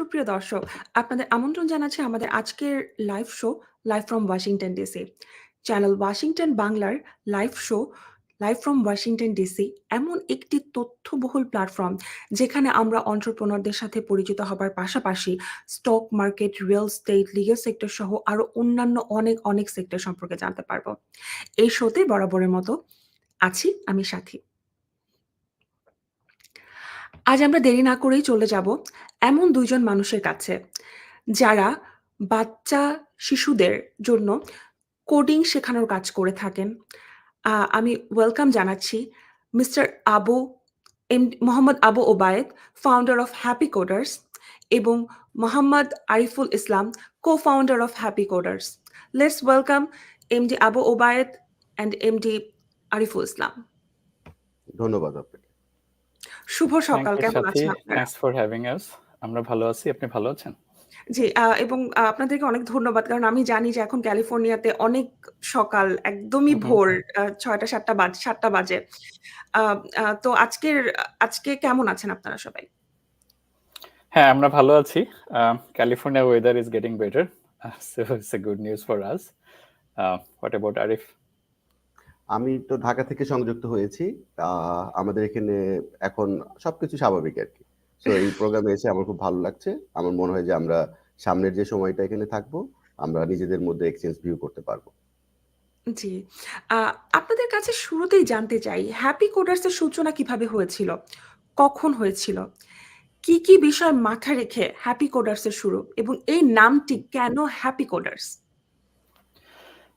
সুপ্রিয় দর্শক, আপনাদের আমন্ত্রণ জানাচ্ছি আমাদের আজকের live show live from Washington DC. Channel Washington বাংলার live show live from Washington DC এমন একটি তথ্যবহুল প্ল্যাটফর্ম যেখানে আমরা এন্টারপ্রেনারদের সাথে পরিচিত হবার পাশাপাশি stock market, real estate, legal sector সহ আরো অন্যান্য অনেক সেক্টর সম্পর্কে জানতে পারবো। এই শোতে বরাবরের মতো আছি আমি সাথী। আজ আমরা দেরি না করেই চলে যাব এমন ২ জন মানুষের কাছে, যারা বাচ্চা শিশুদের জন্য কোডিং শেখানোর কাজ করে থাকেন। আমি ওয়েলকাম জানাচ্ছি mister Mohammad Abu Obaid, founder of HappyCoders এবং Mohammad Ariful Islam, co-founder of HappyCoders. Let's welcome MD Abu Obaid and MD Ariful Islam. ধন্যবাদ আপনাকে। শুভ সকাল, কেমন আছেন আপনারা? Thanks for having us. আমরা ভালো আছি, আপনি ভালো আছেন? জি, এবং আপনাদেরকে অনেক ধন্যবাদ। কারণ আমি জানি যে এখন ক্যালিফোর্নিয়াতে অনেক সকাল, একদমই ভোর ৬টা ৭টা বাজে। তো আজকে কেমন আছেন আপনারা সবাই? হ্যাঁ, আমরা ভালো আছি। California weather is getting better. So it's a good news for us. What about Arif? আমি তো ঢাকা থেকে সংযুক্ত হয়েছি। আমাদের এখানে এখন সবকিছু স্বাভাবিক আর কি। তো এই প্রোগ্রামে এসে আমার খুব ভালো লাগছে। আমার মনে হয় যে আমরা সামনের যে সময়টা এখানে থাকবো, আমরা নিজেদের মধ্যে এক্সচেঞ্জ ভিউ করতে পারবো। জি। আপনাদের কাছে শুরুতেই জানতে চাই, HappyCoders এর সূচনা কিভাবে হয়েছিল? কখন হয়েছিল? কি বিষয় মাথায় রেখে HappyCoders এর শুরু এবং এই নামটি কেন HappyCoders?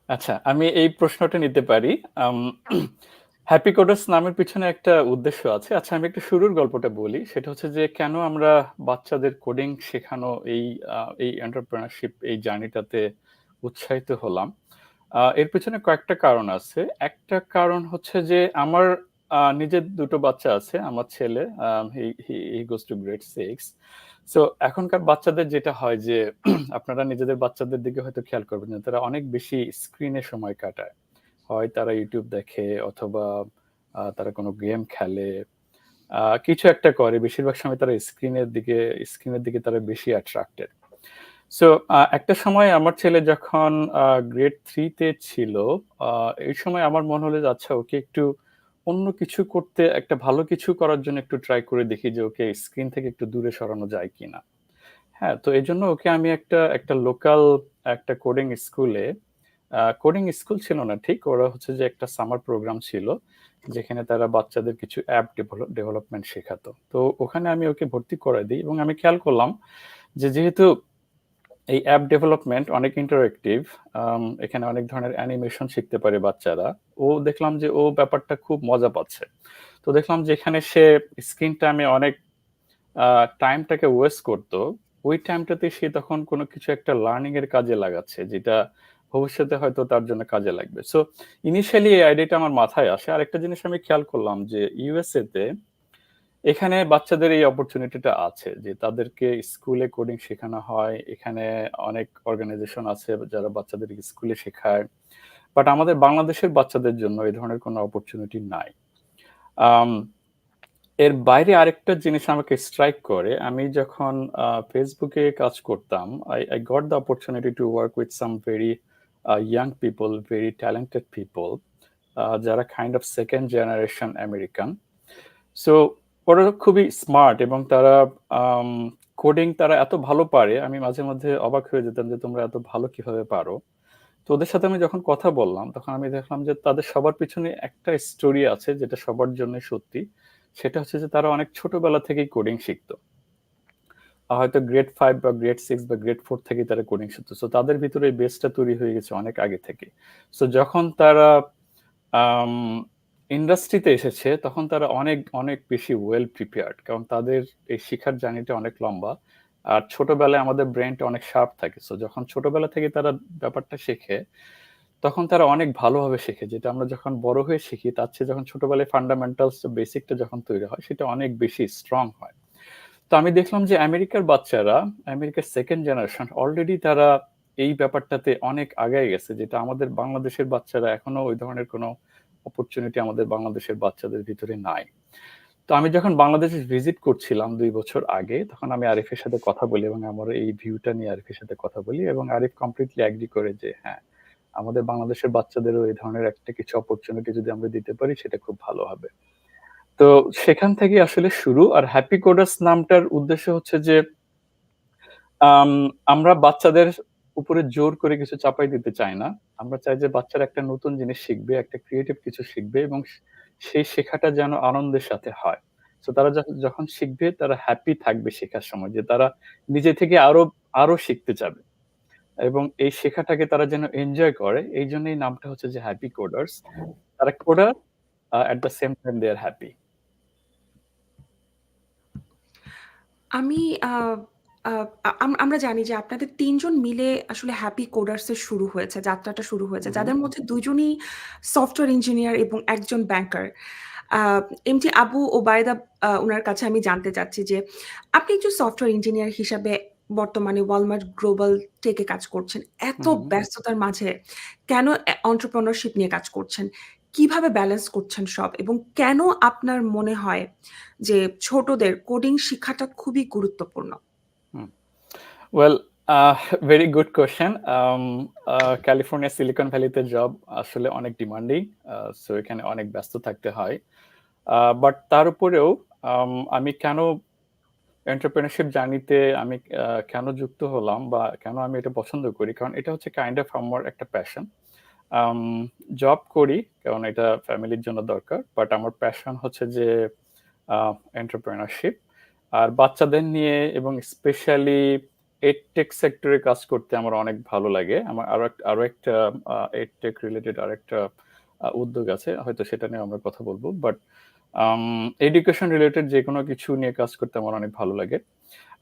আচ্ছা, আমি এই প্রশ্নটা নিতে পারি। HappyCoders নামের পিছনে একটা উদ্দেশ্য আছে। আচ্ছা, আমি একটু শুরুর গল্পটা বলি। সেটা হচ্ছে যে কেন আমরা বাচ্চাদের কোডিং শেখানো এই এন্টারপ্রেনারশিপ এই জার্নিটাতে উৎসাহিত হলাম। এর পেছনে কয়েকটা কারণ আছে। একটা কারণ হচ্ছে যে আমার নিজের ২ টো বাচ্চা আছে। আমার ছেলে he goes to grade 6. So এখনকার বাচ্চাদের যেটা হয় যে আপনারা নিজেদের বাচ্চাদের দিকে হয়তো খেয়াল করবেন যে তারা অনেক বেশি স্ক্রিনে সময় কাটায়। হয় তারা ইউটিউব দেখে অথবা তারা কোনো গেম খেলে, কিছু একটা করে। বেশিরভাগ সময় তারা স্ক্রিনের দিকে তারা বেশি অ্যাট্রাক্টেড। সো একটা সময় আমার ছেলে যখন গ্রেড 3 তে ছিল, এই সময় আমার মনে হলো যে আচ্ছা ওকে একটু অন্য কিছু করতে, একটা ভালো কিছু করার জন্য একটু ট্রাই করে দেখি যে ওকে স্ক্রিন থেকে একটু দূরে সরানো যায় কিনা। হ্যাঁ, তো এজন্য ওকে আমি একটা লোকাল একটা কোডিং স্কুল ছিল না ঠিক, ওরা হচ্ছে যে একটা সামার প্রোগ্রাম ছিল যেখানে তারা বাচ্চাদের কিছু অ্যাপ ডেভেলপমেন্ট শেখাতো। তো ওখানে আমি ওকে ভর্তি করে দিই এবং আমি খেয়াল করলাম যে যেহেতু এই অ্যাপ ডেভেলপমেন্ট অনেক ইন্টারেক্টিভ, এখানে অনেক ধরনের অ্যানিমেশন শিখতে পারে বাচ্চারা। দেখলাম যে ও ব্যাপারটা খুব মজা পাচ্ছে। তো দেখলাম যে এখানে সে স্ক্রিন টাইমে অনেক টাইমটাকে ওয়েস্ট করতো। ওই টাইমটাতে সে তখন কোনো কিছু একটা লার্নিং এর কাজে লাগাচ্ছে, যেটা ভবিষ্যতে হয়তো তার জন্য কাজে লাগবে। সো ইনিশিয়ালি এই আইডিয়াটা আমার মাথায় আসে। আরেকটা জিনিস আমি খেয়াল করলাম যে ইউএসএ তে এখানে বাচ্চাদের এই অপরচুনিটিটা আছে যে তাদেরকে স্কুলে কোডিং শেখানো হয়। এখানে অনেক অর্গানাইজেশন আছে যারা বাচ্চাদের স্কুলে শেখায়। বাট আমাদের বাংলাদেশের বাচ্চাদের জন্য এই ধরনের কোনো অপরচুনিটি নাই। এর বাইরে আরেকটা জিনিস আমাকে স্ট্রাইক করে, আমি যখন ফেসবুকে কাজ করতাম, I got the opportunity to work with some very young people, very talented people, যারা kind of second generation American. So ওরা খুবই স্মার্ট এবং তারা কোডিং তারা এত ভালো পারে, আমি মাঝে মধ্যে অবাক হয়ে যেতাম যে তোমরা এত ভালো কিভাবে পারো। তো ওদের সাথে আমি যখন কথা বললাম তখন আমি দেখলাম যে তাদের সবার পিছনে একটা স্টোরি আছে যেটা সবার জন্য সত্যি। সেটা হচ্ছে যে তারা অনেক ছোটবেলা থেকেই কোডিং শিখতো। হয়তো গ্রেড 5 বা গ্রেড 6 বা গ্রেড 4 থেকেই তারা কোডিং শিখতো। সো তাদের ভিতরে এই বেসটা তৈরি হয়ে গেছে অনেক আগে থেকে। সো যখন তারা ইন্ডাস্ট্রিতে এসেছে তখন তারা অনেক বেশি ওয়েল প্রিপেয়ার্ড, কারণ তাদের এই শিক্ষার জার্নিটা অনেক লম্বা। আর ছোটবেলায় আমাদের ব্রেনটা অনেক শার্প থাকে। সো যখন ছোটবেলা থেকে তারা ব্যাপারটা শেখে তখন তারা অনেক ভালোভাবে শেখে, যেটা আমরা যখন বড় হয়ে শিখি তার চেয়ে যখন ছোটবেলায় ফান্ডামেন্টালস বেসিকটা যখন তৈরি হয় সেটা অনেক বেশি স্ট্রং হয়। তো আমি দেখলাম যে আমেরিকার বাচ্চারা, আমেরিকার সেকেন্ড জেনারেশন অলরেডি তারা এই ব্যাপারটাতে অনেক আগায় গেছে, যেটা আমাদের বাংলাদেশের বাচ্চারা এখনো ওই ধরনের কোনো অপরচুনিটি আমাদের বাংলাদেশের বাচ্চাদের ভিতরে নাই। তো আমি যখন বাংলাদেশে ভিজিট করছিলাম ২ বছর আগে, তখন আমি আরিফের সাথে কথা বলি এবং আমার এই ভিউটা নিয়ে আরিফের সাথে কথা বলি এবং আরিফ কমপ্লিটলি এগ্রি করে যে হ্যাঁ, আমাদের বাংলাদেশের বাচ্চাদেরও এই ধরনের একটা কিছু অপরচুনিটি যদি আমরা দিতে পারি সেটা খুব ভালো হবে। তো সেখান থেকেই আসলে শুরু। আর হ্যাপি কোডার্স নামটার উদ্দেশ্য হচ্ছে যে আম আমরা বাচ্চাদের উপরে জোর করে কিছু চাপাই দিতে চাই না। আমরা চাই যে বাচ্চারা একটা নতুন জিনিস শিখবে, একটা ক্রিয়েটিভ কিছু শিখবে এবং সেই শেখাটা যেন আনন্দের সাথে হয়। সো তারা যখন শিখবে তারা হ্যাপি থাকবে শেখার সময়, যে তারা নিজে থেকে আরো শিখতে চাবে এবং এই শেখাটাকে তারা যেন এনজয় করে। এইজন্য এই নামটা হচ্ছে যে হ্যাপি কোডার্স। তারা coder, at the same time they are happy. আমি আ আ আমরা জানি যে আপনাদের ৩ জন মিলে আসলে হ্যাপি কোডার্স এর শুরু হয়েছে, যাত্রাটা শুরু হয়েছে। হু, হু। যাদের মধ্যে ২ জনই সফটওয়্যার ইঞ্জিনিয়ার এবং একজন ব্যাংকার। আ এমডি আবু ওবায়দা উনার কাছে আমি জানতে চাচ্ছি যে আপনি একজন সফটওয়্যার ইঞ্জিনিয়ার হিসাবে বর্তমানে ওয়ালমার্ট গ্লোবাল টেক এ কাজ করছেন। হু, এত হু। ব্যস্ততার মাঝে কেন এন্টারপ্রেনিউরশিপ নিয়ে কাজ করছেন? কিভাবে ব্যালেন্স করছেন সব? এবং কেন আপনার মনে হয় যে ছোটদের কোডিং শিখাটা খুবই গুরুত্বপূর্ণ? Hmm. Well, very good question. California Silicon ভ্যালিতে জব আসলে অনেক ডিমান্ডিং। সো এখানে অনেক ব্যস্ত থাকতে হয়। বাট তার উপরেও আমি কেন এন্টারপ্রেনারশিপ জার্নিতে আমি কেন যুক্ত হলাম বা কেন আমি এটা পছন্দ করি? কারণ এটা হচ্ছে কাইন্ড অফ আমার একটা প্যাশন। আম জব করি কারণ এটা ফ্যামিলির জন্য দরকার। বাট আমার প্যাশন হচ্ছে যে আ এন্টারপ্রেনারশিপ। আর বাচ্চাদের নিয়ে এবং স্পেশালি এডটেক সেক্টরে কাজ করতে আমার অনেক ভালো লাগে। আমার আরো একটা এডটেক রিলেটেড আরেকটা উদ্যোগ আছে। হয়তো সেটা নিয়ে আমরা কথা বলব। বাট আম এডুকেশন রিলেটেড যেকোনো কিছু নিয়ে কাজ করতে আমার অনেক ভালো লাগে।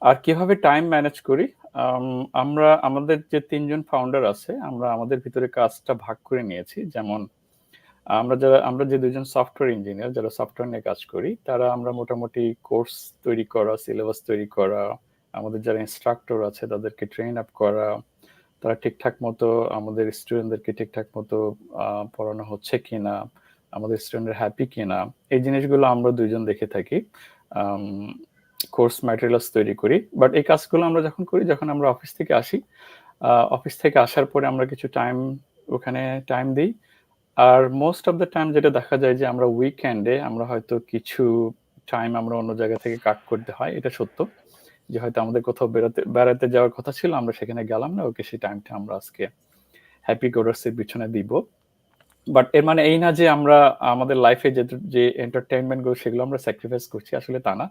আর কিভাবে টাইম ম্যানেজ করি? আম আমরা আমাদের যে ৩ জন ফাউন্ডার আছে, আমরা আমাদের ভিতরে কাজটা ভাগ করে নিয়েছি। যেমন আমরা যে ২ জন সফটওয়্যার ইঞ্জিনিয়ার যারা সফটওয়্যার নিয়ে কাজ করি, তারা আমরা মোটামুটি কোর্স তৈরি করা, সিলেবাস তৈরি করা, আমাদের যারা ইন্সট্রাক্টর আছে তাদেরকে ট্রেন আপ করা, তারা ঠিকঠাক মতো আমাদের স্টুডেন্টদেরকে ঠিকঠাক মতো পড়ানো হচ্ছে কিনা, আমাদের স্টুডেন্টরা হ্যাপি কিনা, এই জিনিসগুলো আমরা ২ জন দেখে থাকি। আম কোর্স ম্যাটেরিয়ালস তৈরি করি। বাট এই কাজগুলো আমরা যখন করি, যখন আমরা অফিস থেকে আসি, অফিস থেকে আসার পরে আমরা কিছু ওখানে টাইম দেই। আর মোস্ট অফ দ্যা টাইম যেটা দেখা যায় যে আমরা উইকেন্ডে আমরা হয়তো কিছু টাইম আমরা অন্য জায়গা থেকে কাট করতে হয়। এটা সত্য। যে হয়তো আমাদের কোথাও বেড়াতে যাওয়ার কথা ছিল, আমরা সেখানে গেলাম না। ওকে, সেই টাইমটা আমরা আজকে হ্যাপি কোডার্স এর পিছনে দিব। বাট এর মানে এই না যে আমরা আমাদের লাইফে যে এন্টারটেইনমেন্ট গুলো সেগুলো আমরা স্যাক্রিফাইস করছি, আসলে তা না।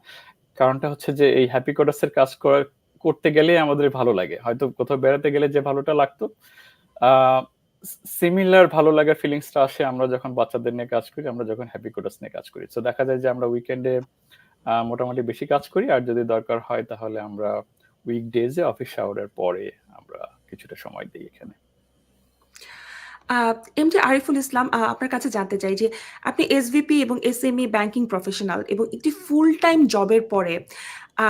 কারণটা হচ্ছে যে এই হ্যাপি কোডার্স এর কাজ করতে গেলেই আমাদের ভালো লাগে। হয়তো কোথাও বেড়াতে গেলে যে ভালোটা লাগতো, আ সিমিলার ভালো লাগার ফিলিংসটা আসে আমরা যখন বাচ্চাদের নিয়ে কাজ করি, আমরা যখন হ্যাপি কোডার্স নিয়ে কাজ করি। সো দেখা যায় যে আমরা উইকেন্ডে মোটামুটি বেশি কাজ করি। আর যদি দরকার হয় তাহলে আমরা উইকডেজ এ অফিস আওয়ারের পরে আমরা কিছুটা সময় দেই এখানে। আ এমডি আরিফুল ইসলাম, আপনার কাছে জানতে চাই যে আপনি এসভিপি এবং এসএমই ব্যাংকিং প্রফেশনাল এবং একটি ফুল টাইম জবের পরে আ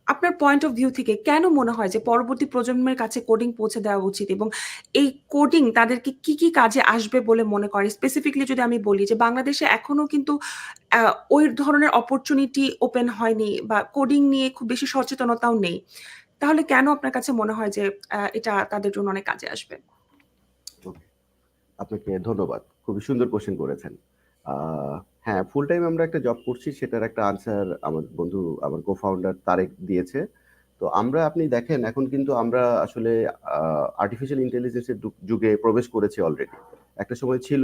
আপনার পয়েন্ট অফ ভিউ থেকে কেন মনে হয় যে পরবর্তী প্রজন্মের কাছে কোডিং পৌঁছে দেওয়া উচিত এবং এই কোডিং তাদেরকে কি কাজে আসবে বলে মনে করে? স্পেসিফিকলি যদি আমি বলি যে বাংলাদেশে এখনো কিন্তু আ ওই ধরনের অপরচুনিটি ওপেন হয়নি বা কোডিং নিয়ে খুব বেশি সচেতনতাও নেই। তাহলে কেন আপনার কাছে মনে হয় যে এটা তাদের জন্য অনেক কাজে আসবে? ওকে, আপনাকে ধন্যবাদ। খুবই সুন্দর কোয়েশ্চেন করেছেন। আ হ্যাঁ, ফুল টাইম আমরা একটা জব করছি, সেটার একটা আনসার আমার বন্ধু, আমার কো-ফাউন্ডার তারেক দিয়েছে। তো আপনি দেখেন এখন কিন্তু আমরা আসলে আর্টিফিশিয়াল ইন্টেলিজেন্স এর যুগে প্রবেশ করেছি অলরেডি। একটা সময় ছিল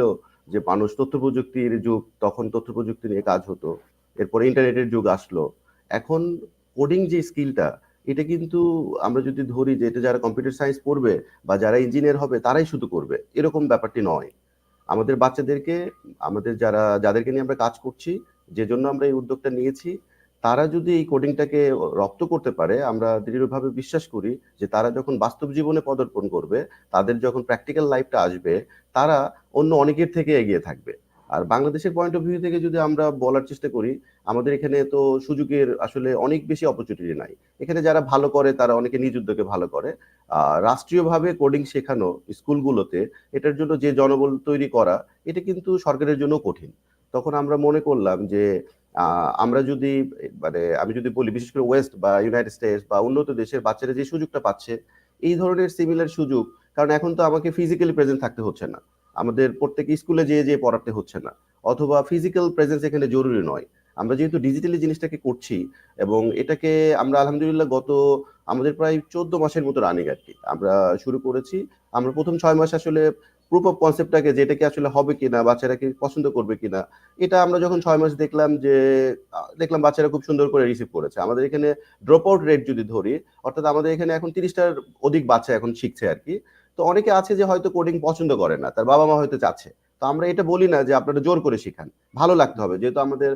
যে মানুষ তথ্য প্রযুক্তির যুগ, তখন তথ্য প্রযুক্তি নিয়ে কাজ হতো। এরপরে ইন্টারনেটের যুগ আসলো। এখন কোডিং যে স্কিলটা, এটা কিন্তু আমরা যদি ধরি যে এটা যারা কম্পিউটার সায়েন্স পড়বে বা যারা ইঞ্জিনিয়ার হবে তারাই শুধু করবে, এরকম ব্যাপারটি নয়। আমাদের বাচ্চাদেরকে, যাদেরকে নিয়ে আমরা কাজ করছি, যে জন্য আমরা এই উদ্যোগটা নিয়েছি, তারা যদি এই কোডিংটাকে রপ্ত করতে পারে, আমরা দৃঢ়ভাবে বিশ্বাস করি যে তারা যখন বাস্তব জীবনে পদার্পণ করবে, তাদের যখন প্র্যাকটিক্যাল লাইফটা আসবে, তারা অন্য অনেকের থেকে এগিয়ে থাকবে। আর বাংলাদেশের পয়েন্ট অফ ভিউ থেকে যদি আমরা বলার চেষ্টা করি, আমাদের এখানে তো সুযোগের আসলে অনেক বেশি অপরচুনিটি নাই। এখানে যারা ভালো করে তারা অনেকে নিজ উদ্যোগে ভালো করে। রাষ্ট্রীয়ভাবে কোডিং শেখানো স্কুলগুলোতে, এটার জন্য যে জনবল তৈরি করা, এটা কিন্তু সরকারের জন্য কঠিন। তখন আমরা মনে করলাম যে আমরা যদি মানে আমি যদি বলি বিশেষ করে ওয়েস্ট বা ইউনাইটেড স্টেটস বা উন্নত দেশের বাচ্চারা যে সুযোগটা পাচ্ছে এই ধরনের সিমিলার সুযোগ, কারণ এখন তো আমাকে ফিজিক্যালি প্রেজেন্ট থাকতে হচ্ছে না, আমাদের প্রত্যেক স্কুলে যেয়ে পড়াতে হচ্ছে না, অথবা ফিজিক্যাল প্রেজেন্স এখানে জরুরি নয়। আমরা যেহেতু ডিজিটালি জিনিসটাকে করছি এবং এটাকে আমরা আলহামদুলিল্লাহ আমাদের প্রায় 14 মাসের মতো রানিং আর কি আমরা শুরু করেছি। আমরা প্রথম 6 মাস আসলে প্রুফ অফ কনসেপ্টটাকে, যেটাকে আসলে হবে কিনা, বাচ্চারা কি পছন্দ করবে কিনা, এটা আমরা যখন 6 মাস দেখলাম বাচ্চারা খুব সুন্দর করে রিসিভ করেছে। আমাদের এখানে ড্রপ আউট রেট যদি ধরি, অর্থাৎ আমাদের এখানে এখন 30টার অধিক বাচ্চা এখন শিখছে আর কি। তো অনেকে আছে যে হয়তো কোডিং পছন্দ করে না, তার বাবা মা হয়তো চাচ্ছে, তো আমরা এটা বলি না যে আপনারা জোর করে শিখান, ভালো লাগতে হবে, যেহেতু আমাদের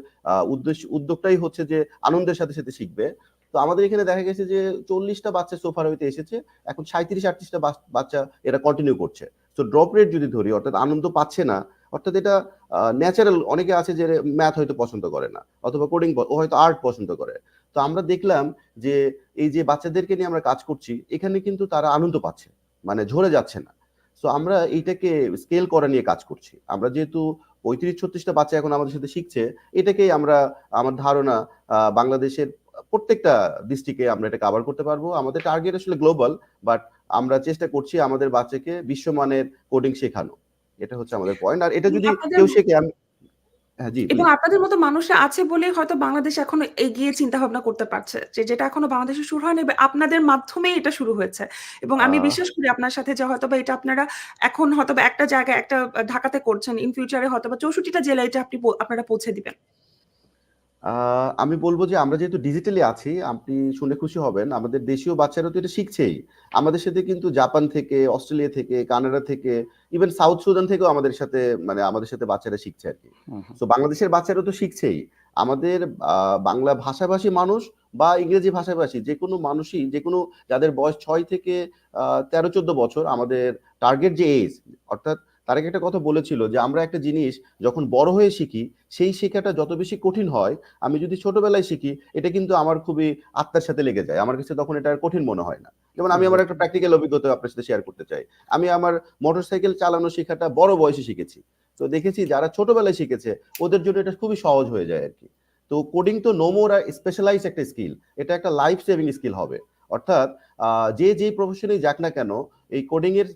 উদ্যোগটাই হচ্ছে যে আনন্দের সাথে সাথে শিখবে। তো আমাদের এখানে দেখা গেছে যে 40টা বাচ্চা সোফার হইতে এসেছে, এখন 37-38টা বাচ্চা এরা কন্টিনিউ করছে। তো ড্রপ রেট যদি ধরি, অর্থাৎ আনন্দ পাচ্ছে না, অর্থাৎ এটা ন্যাচারাল। অনেকে আছে যে ম্যাথ হয়তো পছন্দ করে না, অথবা কোডিং ও হয়তো আর্ট পছন্দ করে। তো আমরা দেখলাম যে এই যে বাচ্চাদেরকে নিয়ে আমরা কাজ করছি, এখানে কিন্তু তারা আনন্দ পাচ্ছে, মানে ঝরে যাচ্ছে না। সো আমরা এইটাকে স্কেল করা নিয়ে কাজ করছি। আমরা যেহেতু 35-36টা বাচ্চা এখন আমাদের সাথে শিখছে, এটাকেই আমার ধারণা বাংলাদেশের প্রত্যেকটা ডিস্ট্রিক্টে আমরা এটা কভার করতে পারবো। আমাদের টার্গেট আসলে গ্লোবাল, বাট আমরা চেষ্টা করছি আমাদের বাচ্চাকে বিশ্বমানের কোডিং শেখানো। এটা হচ্ছে আমাদের পয়েন্ট। আর এটা এবং যদি আপনাদের কেউ শেখে, হ্যাঁ জি এবং প্লিজ। আপনাদের মতো মানুষরা আছে বলেই হয়তো বাংলাদেশ এখনো এগিয়ে চিন্তা ভাবনা করতে পারছে, যেটা এখনো বাংলাদেশে শুরু হয়নি, আপনাদের মাধ্যমেই এটা শুরু হয়েছে। এবং আমি আহ বিশ্বাস করি আপনার সাথে যে হয়তোবা এটা আপনারা এখন হয়তোবা একটা জায়গায় একটা ঢাকাতে করছেন, ইন ফিউচারে হয়তোবা 64টা জেলায় এটা আপনারা পৌঁছে দিবেন। আমি বলবো যে আমরা যেহেতু ডিজিটালি আছি, আপনি শুনে খুশি হবেন, আমাদের দেশীয় বাচ্চারা তো এটা শিখছেই। আমাদের সাথে কিন্তু জাপান থেকে, অস্ট্রেলিয়া থেকে, কানাডা থেকে, ইভেন সাউথ সুদান থেকেও আমাদের সাথে বাচ্চারা শিখছে আর কি। তো বাংলাদেশের বাচ্চারা তো শিখছেই। আমাদের বাংলা ভাষাভাষী মানুষ বা ইংরেজি ভাষাভাষী যে কোনো মানুষই, যে কোনো যাদের বয়স 6 থেকে 13-14 বছর, আমাদের টার্গেট যে এজ, অর্থাৎ তার একটা কথা বলেছিল যে আমরা একটা জিনিস যখন বড় হয়ে শিখি, সেই শেখাটা যত বেশি কঠিন হয়, আমি যদি ছোটবেলায় শিখি, এটা কিন্তু আমার খুবই আত্মার সাথে লেগে যায়, আমার কাছে তখন এটা আর কঠিন মনে হয় না। যেমন আমি আমার একটা প্র্যাকটিক্যাল অভিজ্ঞতা আপনার সাথে শেয়ার করতে চাই। আমি আমার মোটরসাইকেল চালানো শেখাটা বড় বয়সে শিখেছি। তো দেখেছি যারা ছোটবেলায় শিখেছে ওদের জন্য এটা খুবই সহজ হয়ে যায় আর কি। তো কোডিং তো নো মোর স্পেশালাইজ একটা স্কিল, এটা একটা লাইফ সেভিং স্কিল হবে। অর্থাৎ যে প্রফেশনে যাক না কেন, এই কোডিং এর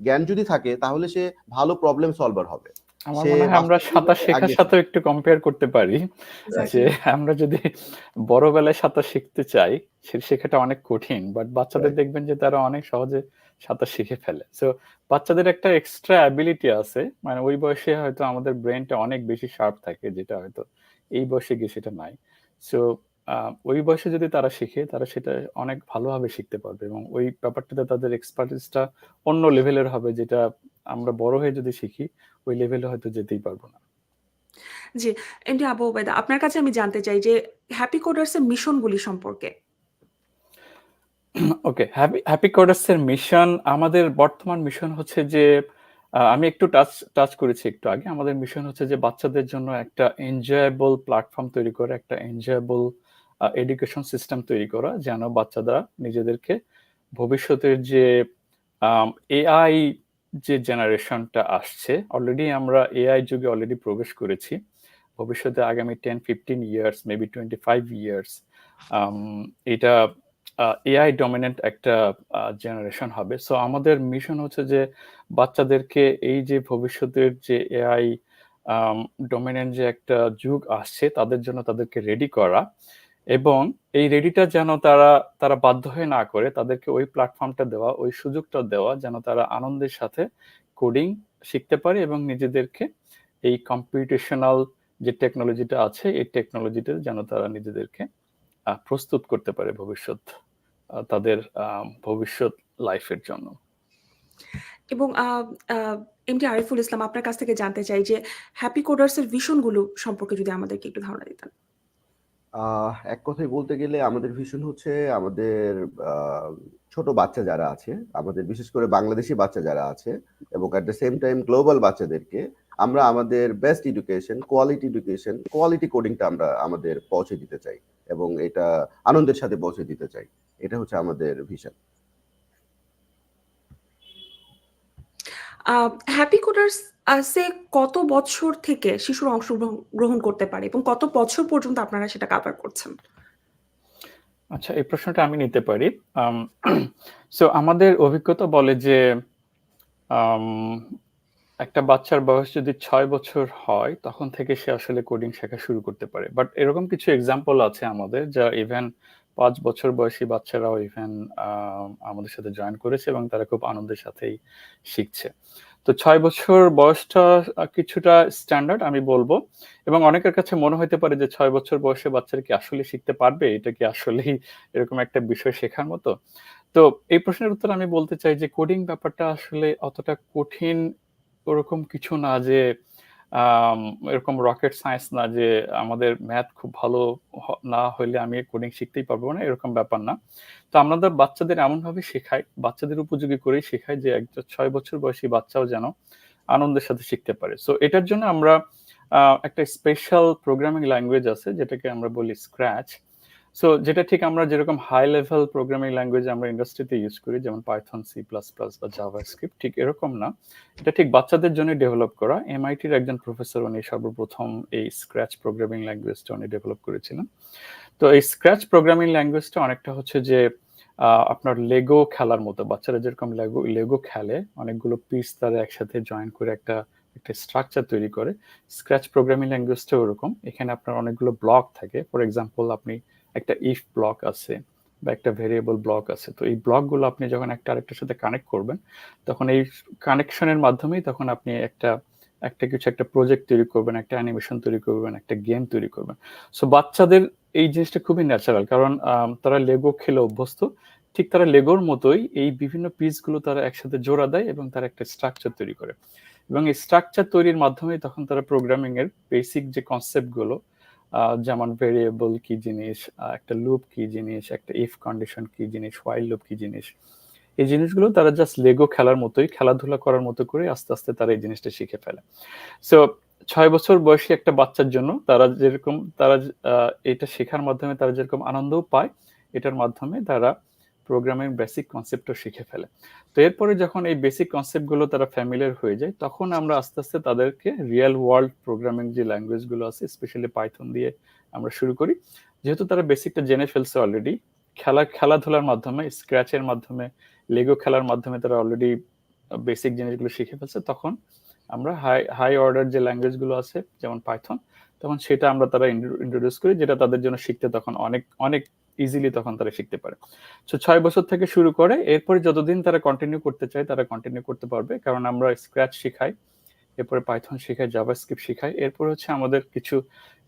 জ্ঞান যদি থাকে তাহলে সে ভালো প্রবলেম সলভার হবে। আমার সে মনে হয় আমরা বাস্তব সাঁতার জীবনে শেখার আগে সাথে একটু কম্পেয়ার করতে পারি যে এক্স্যাক্টলি। আমরা যদি বড়বেলায় সাঁতার শিখতে চাই, শেখাটা অনেক কঠিন, বাট বাচ্চাদের রাইট। দেখবেন যে তারা অনেক সহজে সাঁতার শিখে ফেলে। সো বাচ্চাদের একটা এক্সট্রা অ্যাবিলিটি আছে, মানে ওই বয়সে হয়তো আমাদের ব্রেনটা অনেক বেশি শার্প থাকে, যেটা হয়তো এই বয়সে গিয়ে সেটা নাই। সো ওই বয়সে যদি তারা শিখে, তারা সেটা অনেক ভালোভাবে শিখতে পারবে এবং ওই ব্যাপারটাতে তাদের এক্সপার্টিসটা অন্য লেভেলের হবে, যেটা আমরা বড় হয়ে যদি শিখি ওই লেভেলে হয়তো যেতেই পারবো না। জি, এমডি আবু ওবায়দা, আপনার কাছে আমি জানতে চাই যে হ্যাপি কোডার্স এর মিশনগুলি সম্পর্কে। ওকে, হ্যাপি কোডার্স এর মিশন, আমাদের বর্তমান মিশন হচ্ছে যে আমি একটু টাচ করেছি একটু আগে। আমাদের মিশন হচ্ছে যে বাচ্চাদের জন্য একটা এনজয়েবল প্ল্যাটফর্ম তৈরি করা, একটা এনজয়েবল এডুকেশন সিস্টেম তৈরি করা, যেন বাচ্চারা নিজেদেরকে ভবিষ্যতের যে এআই যে জেনারেশনটা আসছে, অলরেডি আমরা এআই যুগে অলরেডি প্রবেশ করেছি। ভবিষ্যতে আগামী 10-15 ইয়ার্স, মেবি 25 ইয়ার্স, এটা এআই ডমিনেন্ট একটা জেনারেশন হবে। সো আমাদের মিশন হচ্ছে যে বাচ্চাদেরকে এই যে ভবিষ্যতের যে এআই ডমিনেন্ট যে একটা যুগ আসছে, তাদের জন্য তাদেরকে রেডি করা, এবং এই রেডিটা যেন তারা বাধ্য হয়ে না করে, তাদেরকে ওই প্ল্যাটফর্মটা দেওয়া, ওই সুযোগটা দেওয়া, যেন তারা আনন্দের সাথে কোডিং শিখতে পারে এবং নিজেদেরকে এই কম্পিউটেশনাল যে টেকনোলজিটা আছে, এই টেকনোলজিটা যেন তারা নিজেদেরকে প্রস্তুত করতে পারে তাদের ভবিষ্যৎ লাইফের জন্য। এবং এমডি আরিফুল ইসলাম, আপনার কাছ থেকে জানতে চাই যে হ্যাপি কোডার্স এর ভিশনগুলো সম্পর্কে যদি আমাদেরকে একটু ধারণা দিতেন। এক কথায় বলতে গেলে আমাদের ভিশন হচ্ছে আমাদের ছোট বাচ্চা যারা আছে, আমাদের বিশেষ করে বাংলাদেশি বাচ্চা যারা আছে, এবং at the same time global বাচ্চাদেরকে আমরা আমাদের বেস্ট এডুকেশন, কোয়ালিটি কোডিংটা আমরা আমাদের পৌঁছে দিতে চাই, এবং এটা আনন্দের সাথে পৌঁছে দিতে চাই। এটা হচ্ছে আমাদের ভিশন। হ্যাপি কোডার্স সে কত বছর থেকে শিশুরা গ্রহণ করতে পারে এবং কত বছর পর্যন্ত আপনারা সেটা কভার করছেন? আচ্ছা, এই প্রশ্নটা আমি নিতে পারি। সো আমাদের অভিজ্ঞতা বলে যে আম একটা বাচ্চার বয়স যদি ৬ বছর হয়, তখন থেকে সে আসলে কোডিং শেখা শুরু করতে পারে। বাট এরকম কিছু এক্সাম্পল আছে আমাদের, যা ইভেন ৫ বছর বয়সী বাচ্চারাও ইভেন আমাদের সাথে জয়েন করেছে এবং তারা খুব আনন্দের সাথেই শিখছে। তো ৬ বছর বয়সটা কিছুটা স্ট্যান্ডার্ড আমি বলব, এবং অনেকের কাছে মনে হইতে পারে যে ৬ বছর বয়সে বাচ্চারা কি আসলে শিখতে পারবে? এটা কি আসলেই এরকম একটা বিষয় শেখার মতো? তো এই প্রশ্নের উত্তরে আমি বলতে চাই যে কোডিং ব্যাপারটা আসলে অতটা কঠিন ওরকম কিছু না, যে আম এরকম রকেট সায়েন্স না যে আমাদের ম্যাথ খুব ভালো না হইলে আমি কোডিং শিখতেই পারবো না, এরকম ব্যাপার না। তো আমাদের বাচ্চাদের এমনভাবে শেখাই, বাচ্চাদের উপযোগী করেই শেখাই যে একটা ৬ বছর বয়সী বাচ্চাও যেন আনন্দের সাথে শিখতে পারে। সো এটার জন্য আমরা একটা স্পেশাল প্রোগ্রামিং ল্যাঙ্গুয়েজ আছে যেটাকে আমরা বলি স্ক্র্যাচ। সো যেটা ঠিক আমরা যেরকম হাই লেভেল প্রোগ্রামিং ল্যাঙ্গুয়েজ আমরা ইন্ডাস্ট্রিতে ইউজ করি, যেমন পাইথন, সি প্লাস প্লাস বা জাভাস্ক্রিপ্ট, ঠিক এরকম না। এটা ঠিক বাচ্চাদের জন্য ডেভেলপ করা। এমআইটির একজন প্রফেসর উনি সর্বপ্রথম এই স্ক্র্যাচ প্রোগ্রামিং ল্যাঙ্গুয়েজটা উনি ডেভেলপ করেছিলেন। তো এই স্ক্র্যাচ প্রোগ্রামিং ল্যাঙ্গুয়েজটা অনেকটা হচ্ছে যে আপনার লেগো খেলার মতো। বাচ্চারা যেরকম লেগো খেলে, অনেকগুলো পিস তারা একসাথে জয়েন করে একটা স্ট্রাকচার তৈরি করে। স্ক্র্যাচ প্রোগ্রামিং ল্যাঙ্গুয়েজটা ওরকম। এখানে আপনার অনেকগুলো ব্লক থাকে। ফর এক্সাম্পল, আপনি একটা ইফ ব্লক আছে বা একটা ভেরিয়েবল ব্লক আছে। তো এই ব্লকগুলো আপনি যখন একটা আরেকটার সাথে কানেক্ট করবেন, তখন এই কানেকশনের মাধ্যমেই তখন আপনি একটা প্রজেক্ট তৈরি করবেন, একটা অ্যানিমেশন তৈরি করবেন, একটা গেম তৈরি করবেন। সো বাচ্চাদের এই জিনিসটা খুবই ন্যাচারাল, কারণ তারা লেগো খেলে অভ্যস্ত। ঠিক তারা লেগোর মতোই এই বিভিন্ন পিসগুলো তারা একসাথে জোড়া দেয় এবং তারা একটা স্ট্রাকচার তৈরি করে, এবং এই স্ট্রাকচার তৈরির মাধ্যমে তখন তারা প্রোগ্রামিং এর বেসিক যে কনসেপ্টগুলো, যেমন ভেরিয়েবল কি জিনিস, একটা লুপ কি জিনিস, একটা ইফ কন্ডিশন কি জিনিস, হোয়াইল লুপ কি জিনিস, এই জিনিসগুলো তারা জাস্ট লেগো খেলার মতোই, খেলাধুলা করার মতো করে আস্তে আস্তে তারা এই জিনিসটা শিখে ফেলে। সো ৬ বছর বয়সী একটা বাচ্চার জন্য তারা এটা শেখার মাধ্যমে তারা যেরকম আনন্দও পায়, এটার মাধ্যমে তারা প্রোগ্রামিং বেসিক কনসেপ্টও শিখে ফেলে। তো এরপরে যখন এই বেসিক কনসেপ্টগুলো তারা ফ্যামিলিয়ার হয়ে যায়, তখন আমরা আস্তে আস্তে তাদেরকে রিয়েল ওয়ার্ল্ড প্রোগ্রামিং যে ল্যাঙ্গুয়েজগুলো আছে, স্পেশালি পাইথন দিয়ে আমরা শুরু করি। যেহেতু তারা বেসিকটা জেনে ফেলছে অলরেডি, খেলাধুলার মাধ্যমে, স্ক্র্যাচের মাধ্যমে, লেগো খেলার মাধ্যমে তারা অলরেডি বেসিক জিনিসগুলো শিখে ফেলছে, তখন আমরা হাই অর্ডার যে ল্যাঙ্গুয়েজগুলো আছে যেমন পাইথন, তখন সেটা আমরা তারা ইন্ট্রোডিউস করি, যেটা তাদের জন্য শিখতে তখন অনেক অনেক ইজিলি তখন তারা শিখতে পারে। সো ৬ বছর থেকে শুরু করে এরপরে যতদিন তারা কন্টিনিউ করতে চায় তারা কন্টিনিউ করতে পারবে, কারণ আমরা স্ক্র্যাচ শিখাই, এরপরে পাইথন শিখাই, জাভাস্ক্রিপ্ট শিখাই। এরপর হচ্ছে আমাদের কিছু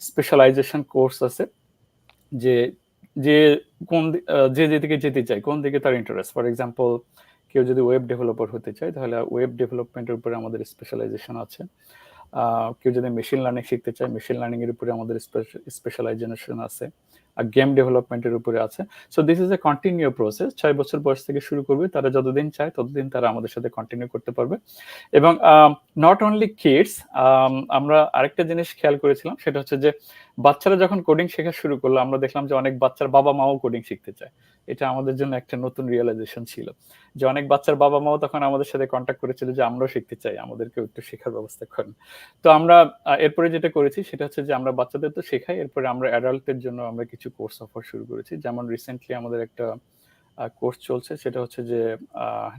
স্পেশালাইজেশন কোর্স আছে, যে যে যে যেদিকে যেতে চায়, কোন দিকে তার ইন্টারেস্ট। ফর এক্সাম্পল, কেউ যদি ওয়েব ডেভেলপার হতে চায়, তাহলে ওয়েব ডেভেলপমেন্টের উপরে আমাদের স্পেশালাইজেশন আছে। কেউ যদি মেশিন লার্নিং শিখতে চায়, মেশিন লার্নিং এর উপরে আমাদের স্পেশালাইজেশন আছে। আর গেম ডেভেলপমেন্টের উপরে আছে। So this is a continue process. ৬ বছর বয়স থেকে শুরু করবে, তারা যতদিন চায় ততদিন তারা আমাদের সাথে কন্টিনিউ করতে পারবে। এবং নট অনলি কিডস, আমরা আরেকটা জিনিস খেয়াল করেছিলাম, সেটা হচ্ছে যে বাচ্চারা যখন কোডিং শেখা শুরু করলো, আমরা দেখলাম যে অনেক বাচ্চার বাবা মাও কোডিং শিখতে চায়। এটা আমাদের জন্য একটা নতুন রিয়েলাইজেশন ছিল, যে অনেক বাচ্চার বাবা মাও তখন আমাদের সাথে কন্ট্যাক্ট করেছিল যে আমরাও শিখতে চাই, আমাদেরকে একটু শেখার ব্যবস্থা করেন। তো আমরা এরপরে যেটা করেছি সেটা হচ্ছে যে আমরা বাচ্চাদের তো শেখাই, এরপরে আমরা অ্যাডাল্টের জন্য আমরা কিছু কোর্স অফার শুরু করেছি। যেমন রিসেন্টলি আমাদের একটা কোর্স চলছে, সেটা হচ্ছে যে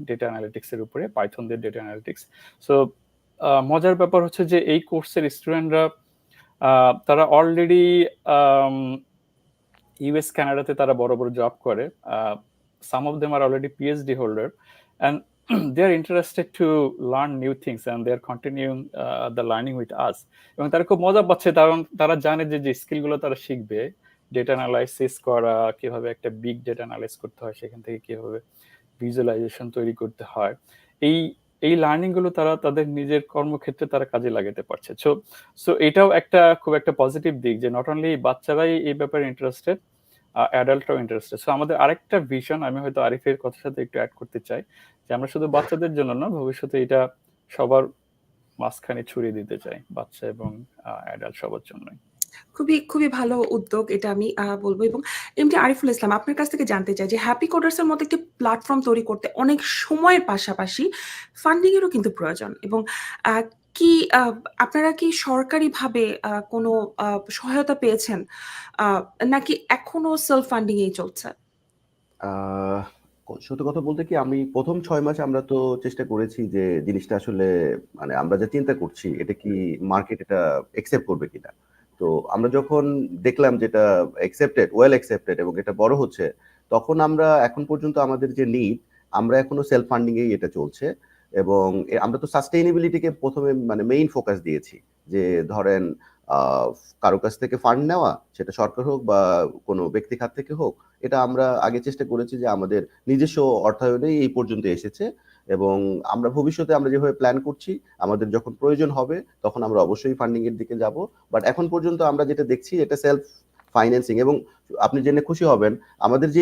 ডেটা অ্যানালিটিক্স এর উপরে, পাইথন দিয়ে ডেটা অ্যানালিটিক্স। সো মজার ব্যাপার হচ্ছে যে এই কোর্সের স্টুডেন্টরা তারা অলরেডি ইউএস কানাডাতে তারা বড় বড় জব করে। Some of them are already PhD holder, and they are interested to learn new things and they are continuing the learning with us, এবং তারা খুব মজা পাচ্ছে, কারণ তারা জানে যে স্কিলগুলো তারা শিখবে, ডেটা অ্যানালাইসিস করা, কিভাবে একটা বিগ ডেটা অ্যানালাইজ করতে হয়, সেখান থেকে কিভাবে ভিজুয়ালাইজেশন তৈরি করতে হয়, এই এই লার্নিং গুলো তারা তাদের নিজের কর্মক্ষেত্রে তারা কাজে লাগাতে পারছে। সো এটাও খুব একটা পজিটিভ দিক, যে নট অনলি বাচ্চারাই এই ব্যাপারে ইন্টারেস্টেড, অ্যাডাল্টরাও ইন্টারেস্টেড। সো আমাদের আরেকটা ভিশন, আমি হয়তো আরিফের কথার সাথে একটু অ্যাড করতে চাই, যে আমরা শুধু বাচ্চাদের জন্য না, ভবিষ্যতে এটা সবার মাঝখানে ছড়িয়ে দিতে চাই, বাচ্চা এবং অ্যাডাল্ট সবার জন্যই। খুবই ভালো উদ্যোগ, এটা আমি বলবো। এবং এমডি আরিফুল ইসলাম, আপনার কাছ থেকে জানতে চাই যে হ্যাপি কোডার্স এর মতো একটি প্ল্যাটফর্ম তৈরি করতে অনেক সময়ের পাশাপাশি ফান্ডিং এরও কিন্তু প্রয়োজন, এবং কি আপনারা কি সরকারিভাবে কোনো সহায়তা পেয়েছেন? আ নাকি এখনো সেলফ ফান্ডিং এই চলছে? আহ সত্যি কথা বলতে কি আমি ১ম ৬ মাস আমরা তো চেষ্টা করেছি যে জিনিসটা আসলে মানে আমরা যা চিন্তা করছি এটা কি মার্কেট এটা অ্যাকসেপ্ট করবে কিনা। তো আমরা যখন দেখলাম যে এটা ওয়েল অ্যাকসেপ্টেড এবং এটা বড় হচ্ছে, তখন আমরা এখন পর্যন্ত আমাদের যে নিড আমরা এখনো সেলফ ফান্ডিং এই এটা চলছে এবং আমরা তো সাস্টেইনেবিলিটি কে ১ম এ মানে মেইন ফোকাস দিয়েছি। যে ধরেন আ কারো কাছ থেকে ফান্ড নেওয়া, সেটা সরকার হোক বা কোনো ব্যক্তি খাত থেকে হোক, এটা আমরা আগে চেষ্টা করেছি যে আমাদের নিজস্ব অর্থায়নেই এই পর্যন্ত এসেছে এবং আমরা ভবিষ্যতে আমরা যেভাবে প্ল্যান করছি, আমাদের যখন প্রয়োজন হবে তখন আমরা অবশ্যই ফান্ডিং এর দিকে যাব। বাট এখন পর্যন্ত আমরা যেটা দেখছি এটা সেলফ ফাইন্যান্সিং এবং আপনি জেনে খুশি হবেন আমাদের যে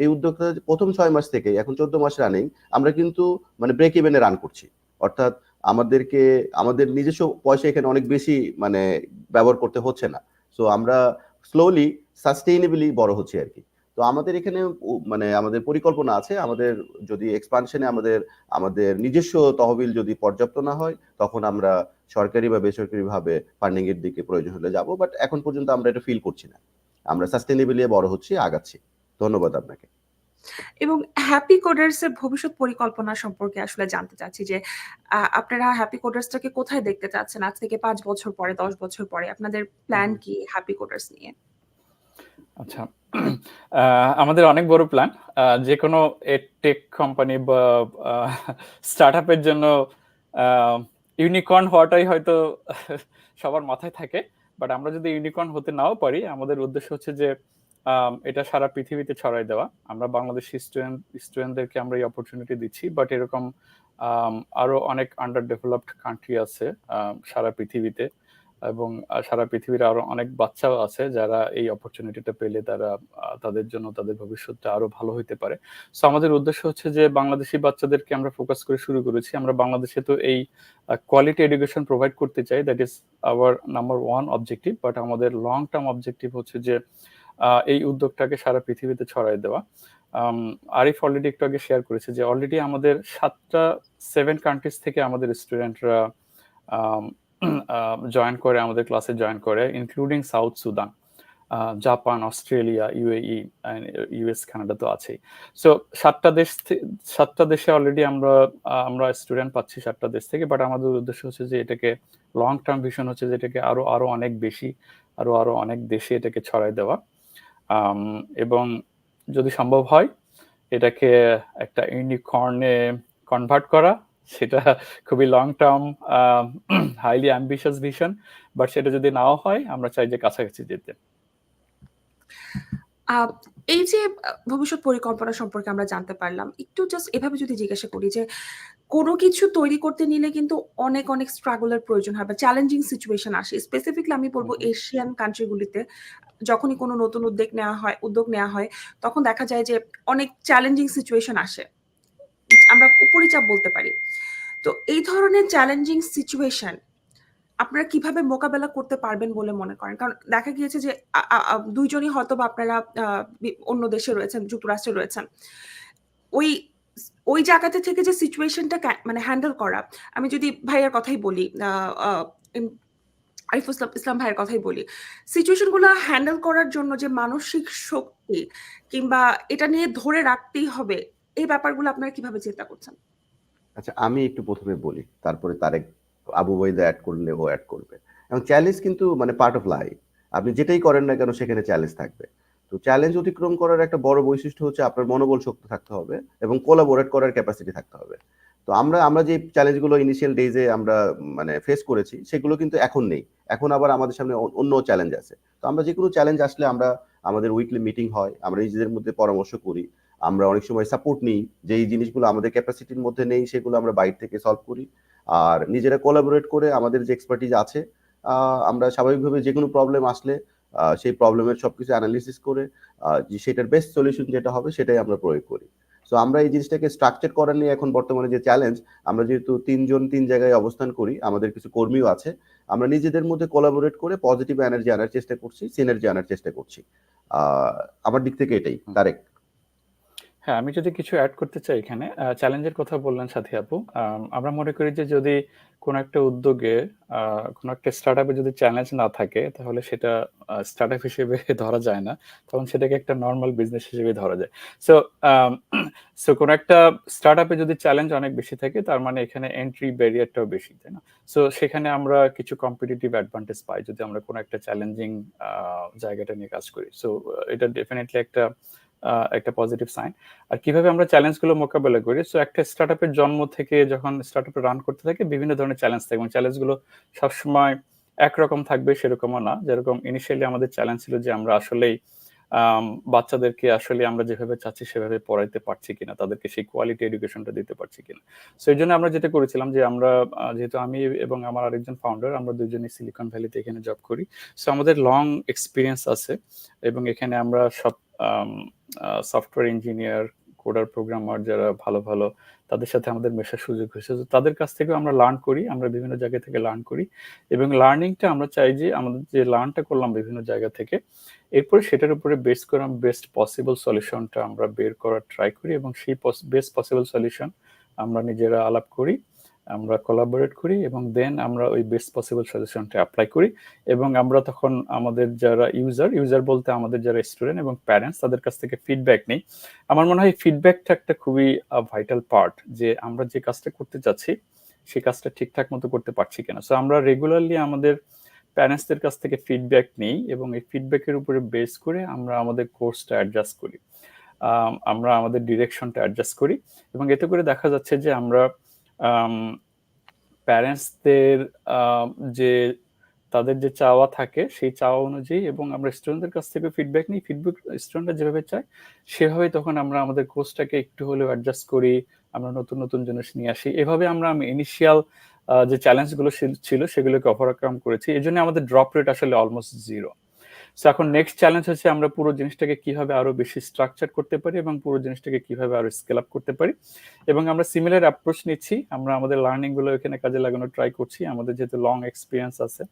এই উদ্যোগটা ১ম ৬ মাস থেকে এখন ১৪ মাস রানিং আমরা কিন্তু মানে ব্রেক ইভেন এ রান করছি। অর্থাৎ আমাদের নিজস্ব পয়সা এখানে অনেক বেশি মানে ব্যবহার করতে হচ্ছে না। সো আমরা স্লোলি সাস্টেইনেবলি বড় হচ্ছি আরকি। তো আমাদের এখানে মানে আমাদের পরিকল্পনা আছে। আমাদের যদি এক্সপানশন এ আমাদের নিজস্ব তহবিল যদি পর্যাপ্ত না হয়, তখন আমরা সরকারি বা বেসরকারিভাবে ফান্ডিং এর দিকে প্রয়োজন হলে যাব। বাট এখন পর্যন্ত আমরা এটা ফিল করছি না। আমরা সাস্টেইনেবলি বড় হচ্ছি, আগাচ্ছি। ধন্যবাদ আপনাকে। এবং হ্যাপি কোডার্স এর ভবিষ্যৎ পরিকল্পনা সম্পর্কে আসলে জানতে চাচ্ছি যে আপনারা হ্যাপি কোডার্সটাকে কোথায় দেখতে চাচ্ছেন? আজ থেকে ৫ বছর পরে, ১০ বছর পরে আপনাদের প্ল্যান কি হ্যাপি কোডার্স নিয়ে? আচ্ছা। আমাদের অনেক বড় প্ল্যান। যেকোনো টেক কোম্পানি বা স্টার্টআপের জন্য আ ইউনিকর্ন হওয়াটাই হয়তো সবার মাথায় থাকে। বাট আমরা যদি ইউনিকর্ন হতে নাও পারি, আমাদের উদ্দেশ্য হচ্ছে যে এটা সারা পৃথিবীতে ছড়ায় দেওয়া। আমরা বাংলাদেশি স্টুডেন্টদেরকে আমরা এই অপরচুনিটি দিচ্ছি। বাট এরকম আরো অনেক আন্ডার ডেভেলপড কান্ট্রি আছে সারা পৃথিবীতে এবং সারা পৃথিবীর আরো অনেক বাচ্চাও আছে যারা এই অপরচুনিটিটা পেলে তারা তাদের জন্য তাদের ভবিষ্যৎটা আরো ভালো হইতে পারে। সো আমাদের উদ্দেশ্য হচ্ছে যে বাংলাদেশি বাচ্চাদেরকে আমরা ফোকাস করে শুরু করেছি। আমরা বাংলাদেশে তো এই কোয়ালিটি এডুকেশন প্রোভাইড করতে চাই, that is our number 1 objective. But আমাদের লং টার্ম অবজেক্টিভ হচ্ছে যে এই উদ্যোগটাকে সারা পৃথিবীতে ছড়াই দেওয়া। আরিফ অলরেডি একটু আগে শেয়ার করেছে যে অলরেডি আমাদের 7 কান্ট্রিজ থেকে আমাদের স্টুডেন্টরা জয়েন করে, আমাদের ক্লাসে জয়েন করে, including south Sudan, Japan, Australia, UAE, US, Canada তো আছেই। সো 7টা দেশে অলরেডি আমরা স্টুডেন্ট পাচ্ছি 7টা দেশ থেকে। বাট আমাদের উদ্দেশ্য হচ্ছে যে এটাকে লং টার্ম ভিশন হচ্ছে যে এটাকে আরো অনেক বেশি আরো অনেক দেশে এটাকে ছড়াই দেওয়া এবং যদি সম্ভব হয় এটাকে একটা ইউনিকর্নে কনভার্ট করা। সেটা খুবই long term highly ambitious vision. But সেটা যদি নাও হয় আমরা চাই যে কাছাকাছি যেতে। এই যে ভবিষ্যৎ পরিকল্পনা সম্পর্কে আমরা জানতে পারলাম। একটু জাস্ট এভাবে যদি জিজ্ঞাসা করি যে কোনো কিছু তৈরি করতে নিলে কিন্তু অনেক স্ট্রাগল এর প্রয়োজন হয় বা চ্যালেঞ্জিং সিচুয়েশন আসে। স্পেসিফিকলি আমি বলব এশিয়ান কান্ট্রি গুলিতে যখনই কোনো নতুন উদ্যোগ নেওয়া হয় তখন দেখা যায় যে অনেক চ্যালেঞ্জিং সিচুয়েশন আসে। আমরা উপরিচাপ বলতে পারি। তো এই ধরনের চ্যালেঞ্জিং সিচুয়েশন আপনারা কিভাবে মোকাবেলা করতে পারবেন বলে মনে করেন? কারণ দেখা গিয়েছে যে ২ জনই হয়তোবা আপনারা অন্য দেশে রয়েছেন, যুক্তরাষ্ট্রে রয়েছেন। ওই ওই জায়গাতে থেকে যে সিচুয়েশনটা মানে হ্যান্ডেল করা, আমি যদি ভাইয়ার কথাই বলি, আ আ ইম আরিফুল ইসলাম ভাইয়ের কথাই বলি। সিচুয়েশন গুলা হ্যান্ডেল করার জন্য যে মানসিক শক্তি কিংবা এটা নিয়ে ধরে রাখতেই হবে, এই ব্যাপারগুলো আপনারা কিভাবে চিন্তা করছেন? আচ্ছা আমি একটু ১ম এ বলি। তারপরে তারেক আবু ওবাইদা এড করলে ও এড করবে। এবং চ্যালেঞ্জ কিন্তু মানে পার্ট অফ লাইফ। আপনি যেটাই করেন না কেন সেখানে চ্যালেঞ্জ থাকবে। তো চ্যালেঞ্জ অতিক্রম করার একটা বড় বৈশিষ্ট্য হচ্ছে আপনার মনোবল শক্ত থাকতে হবে এবং কোলাবোরেট করার ক্যাপাসিটি থাকতে হবে। তো আমরা যে চ্যালেঞ্জগুলো ইনিশিয়াল ডেইজ এ আমরা মানে ফেস করেছি সেগুলো কিন্তু এখন নেই। এখন আবার আমাদের সামনে অন্য চ্যালেঞ্জ আছে। তো আমরা যেকোনো চ্যালেঞ্জ আসলে আমাদের উইকলি মিটিং হয়। আমরা নিজেদের মধ্যে পরামর্শ করি। আমরা অনেক সময় সাপোর্ট নিই। যেই জিনিসগুলো আমাদের ক্যাপাসিটির মধ্যে নেই সেগুলো আমরা বাইরে থেকে সলভ করি। আর নিজেরা কোলাবোরেট করে আমাদের যে এক্সপার্টিজ আছে আমরা স্বাভাবিকভাবে যেকোনো প্রবলেম আসলে সেই প্রবলেমের সবকিছু অ্যানালিসিস করে সেটার বেস্ট সলিউশন যেটা হবে সেটাই আমরা প্রয়োগ করি। সো আমরা এই জিনিসটাকে স্ট্রাকচার করা নিয়ে এখন বর্তমানে যে চ্যালেঞ্জ, আমরা যেহেতু ৩ জন ৩ জায়গায় অবস্থান করি, আমাদের কিছু কর্মীও আছে। আমরা নিজেদের মধ্যে কোলাবোরেট করে পজিটিভ এনার্জি আনার চেষ্টা করছি, সিনার্জি আনার চেষ্টা করছি। আ আমার দিক থেকে এটাই। তারেক? হ্যাঁ, আমি যদি কিছু অ্যাড করতে চাই এখানে, চ্যালেঞ্জের কথা বললেন সাথী আপু। আমরা মনে করি যে যদি কোনো একটা উদ্যোগে, কোনো একটা স্টার্টআপে যদি চ্যালেঞ্জ না থাকে তাহলে সেটা স্টার্টআপ হিসেবে ধরা যায় না। তখন সেটাকে একটা নরমাল বিজনেস হিসেবে ধরা যায়। সো সো কোনো একটা স্টার্টআপে যদি চ্যালেঞ্জ অনেক বেশি থাকে তার মানে এখানে এন্ট্রি ব্যারিয়ারটাও বেশি, তাই না? সো সেখানে আমরা কিছু কম্পিটিটিভ অ্যাডভান্টেজ পাই যদি আমরা কোনো একটা চ্যালেঞ্জিং জায়গাটা নিয়ে কাজ করি। সো এটা ডেফিনেটলি একটা পজিটিভ সাইন। আর কিভাবে আমরা চ্যালেঞ্জগুলো মোকাবেলা করি? সো একটা স্টার্টআপের জন্ম থেকে যখন স্টার্টআপ রান করতে থাকে বিভিন্ন ধরনের চ্যালেঞ্জ থাকে এবং চ্যালেঞ্জগুলো সবসময় একরকম থাকবে সেরকমও না। যেরকম ইনিশিয়ালি আমাদের চ্যালেঞ্জ ছিল যে আমরা আসলেই বাচ্চাদেরকে আসলে আমরা যেভাবে চাচ্ছি সেভাবে পড়াইতে পারছি কিনা, তাদেরকে সেই কোয়ালিটি এডুকেশনটা দিতে পারছি কিনা। সো এই জন্য আমরা যেটা করেছিলাম যে আমরা যেহেতু আমি এবং আমার আরেকজন ফাউন্ডার আমরা দুজনেই সিলিকন ভ্যালিতে এখানে জব করি। সো আমাদের লং এক্সপিরিয়েন্স আছে এবং এখানে আমরা সব সফটওয়্যার ইঞ্জিনিয়ার, কোডার, প্রোগ্রামার যারা ভালো ভালো তাদের সাথে আমাদের মেশার সুযোগ হয়েছে। তো তাদের কাছ থেকেও আমরা লার্ন করি, আমরা বিভিন্ন জায়গা থেকে লার্ন করি এবং লার্নিংটা আমরা চাই যে আমাদের যে লার্নটা করলাম বিভিন্ন জায়গা থেকে এরপরে সেটার উপরে বেস করে আমরা বেস্ট পসিবল সলিউশনটা আমরা বের করার ট্রাই করি এবং সেই বেস্ট পসিবল সলিউশন আমরা নিজেরা আলাপ করি, আমরা কোলাবোরেট করি এবং দেন আমরা ওই বেস্ট পসিবল সলিউশনটা অ্যাপ্লাই করি এবং আমরা তখন আমাদের যারা ইউজার বলতে আমাদের যারা স্টুডেন্ট এবং প্যারেন্টস তাদের কাছ থেকে ফিডব্যাক নেই। আমার মনে হয় ফিডব্যাকটা একটা খুবই ভাইটাল পার্ট যে আমরা যে কাজটা করতে চাচ্ছি সেই কাজটা ঠিকঠাক মতো করতে পারছি কিনা। সো আমরা রেগুলারলি আমাদের প্যারেন্টসদের কাছ থেকে ফিডব্যাক নিই এবং এই ফিডব্যাকের উপরে বেস করে আমরা আমাদের কোর্সটা অ্যাডজাস্ট করি, আমরা আমাদের ডিরেকশনটা অ্যাডজাস্ট করি এবং এতে করে দেখা যাচ্ছে যে আমরা প্যারেন্টসদের যে তাদের যে চাওয়া থাকে সেই চাওয়া অনুযায়ী এবং আমরা স্টুডেন্টদের কাছ থেকে ফিডব্যাক নিই, ফিডব্যাক স্টুডেন্টরা যেভাবে চায় সেভাবে তখন আমরা আমাদের কোর্সটাকে একটু হলেও অ্যাডজাস্ট করি, আমরা নতুন নতুন জিনিস নিয়ে আসি। এভাবে আমরা ইনিশিয়াল যে চ্যালেঞ্জগুলো ছিল সেগুলোকে ওভারকাম করেছি। এই জন্য আমাদের ড্রপ রেট আসলে অলমোস্ট 0। সো এখন নেক্সট চ্যালেঞ্জ হচ্ছে আমরা পুরো জিনিসটাকে কিভাবে আরো বেশি স্ট্রাকচার করতে পারি এবং পুরো জিনিসটাকে কিভাবে আরো স্কেল আপ করতে পারি এবং আমরা সিমিলার অ্যাপ্রোচ নিচ্ছি, আমরা আমাদের লার্নিং গুলো এখানে কাজে লাগানোর ট্রাই করছি। আমাদের যেহেতু লং এক্সপিরিয়েন্স আছে,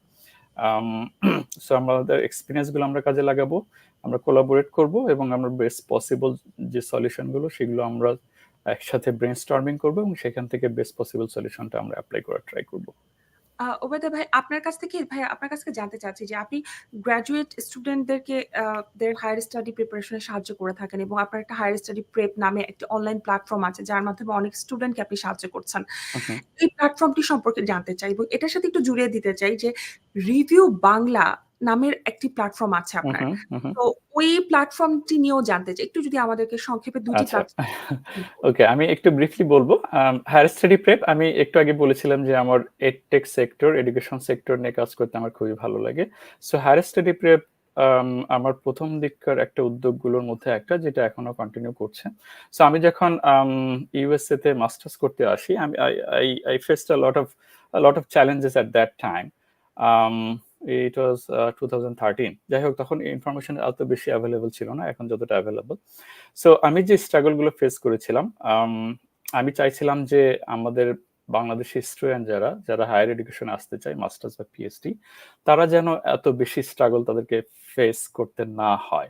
সো আমাদের এক্সপিরিয়েন্স গুলো আমরা কাজে লাগাবো, আমরা কোলাবোরেট করব এবং আমরা বেস্ট পসিবল যে সলিউশন গুলো সেগুলো আমরা একসাথে ব্রেনস্টর্মিং করবো এবং সেখান থেকে বেস্ট পসিবল সলিউশনটা আমরা অ্যাপ্লাই করার ট্রাই করবো। ওবায়দা ভাই, আপনার কাছ থেকে জানতে চাচ্ছি যে আপনি গ্র্যাজুয়েট স্টুডেন্টদেরকে দের হায়ার স্টাডি প্রিপারেশনে সাহায্য করে থাকেন এবং আপনার একটা হায়ার স্টাডি প্রেপ নামে একটা অনলাইন প্ল্যাটফর্ম আছে যার মাধ্যমে অনেক স্টুডেন্টকে আপনি সাহায্য করছেন। এই প্ল্যাটফর্মটি সম্পর্কে জানতে চাই এবং এটার সাথে একটু জুড়িয়ে দিতে চাই যে রিভিউ বাংলা নামের একটি প্ল্যাটফর্ম আছে আপনার। তো ওই প্ল্যাটফর্মটি নিয়েও জানতে চাই, একটু যদি আমাদেরকে সংক্ষেপে দুটি আচ্ছা, ওকে, আমি একটু ব্রিফলি বলবো। হায়ার স্টাডি প্রেপ, আমি একটু আগে বলেছিলাম যে আমার এডটেক সেক্টর, এডুকেশন সেক্টর নিয়ে কাজ করতে আমার খুবই ভালো লাগে। সো হায়ার স্টাডি প্রেপ আমার প্রথম দিককার একটা উদ্যোগগুলোর মধ্যে একটা, যেটা এখনো কন্টিনিউ করছে। সো আমি যখন ইউএসএ তে মাস্টার্স করতে আসি, আমি I faced a lot of challenges at that time. It was 2013। যাই হোক, তখন ইনফরমেশন এত বেশি অ্যাভেলেবল ছিল না এখন যতটা অ্যাভেলেবল। সো আমি যে স্ট্রাগল গুলো ফেস করেছিলাম, আমি চাইছিলাম যে আমাদের বাংলাদেশি স্টুডেন্ট যারা হায়ার এডুকেশনে আসতে চায়, মাস্টার্স বা পিএইচডি, তারা যেন এত বেশি স্ট্রাগল তাদেরকে ফেস করতে না হয়।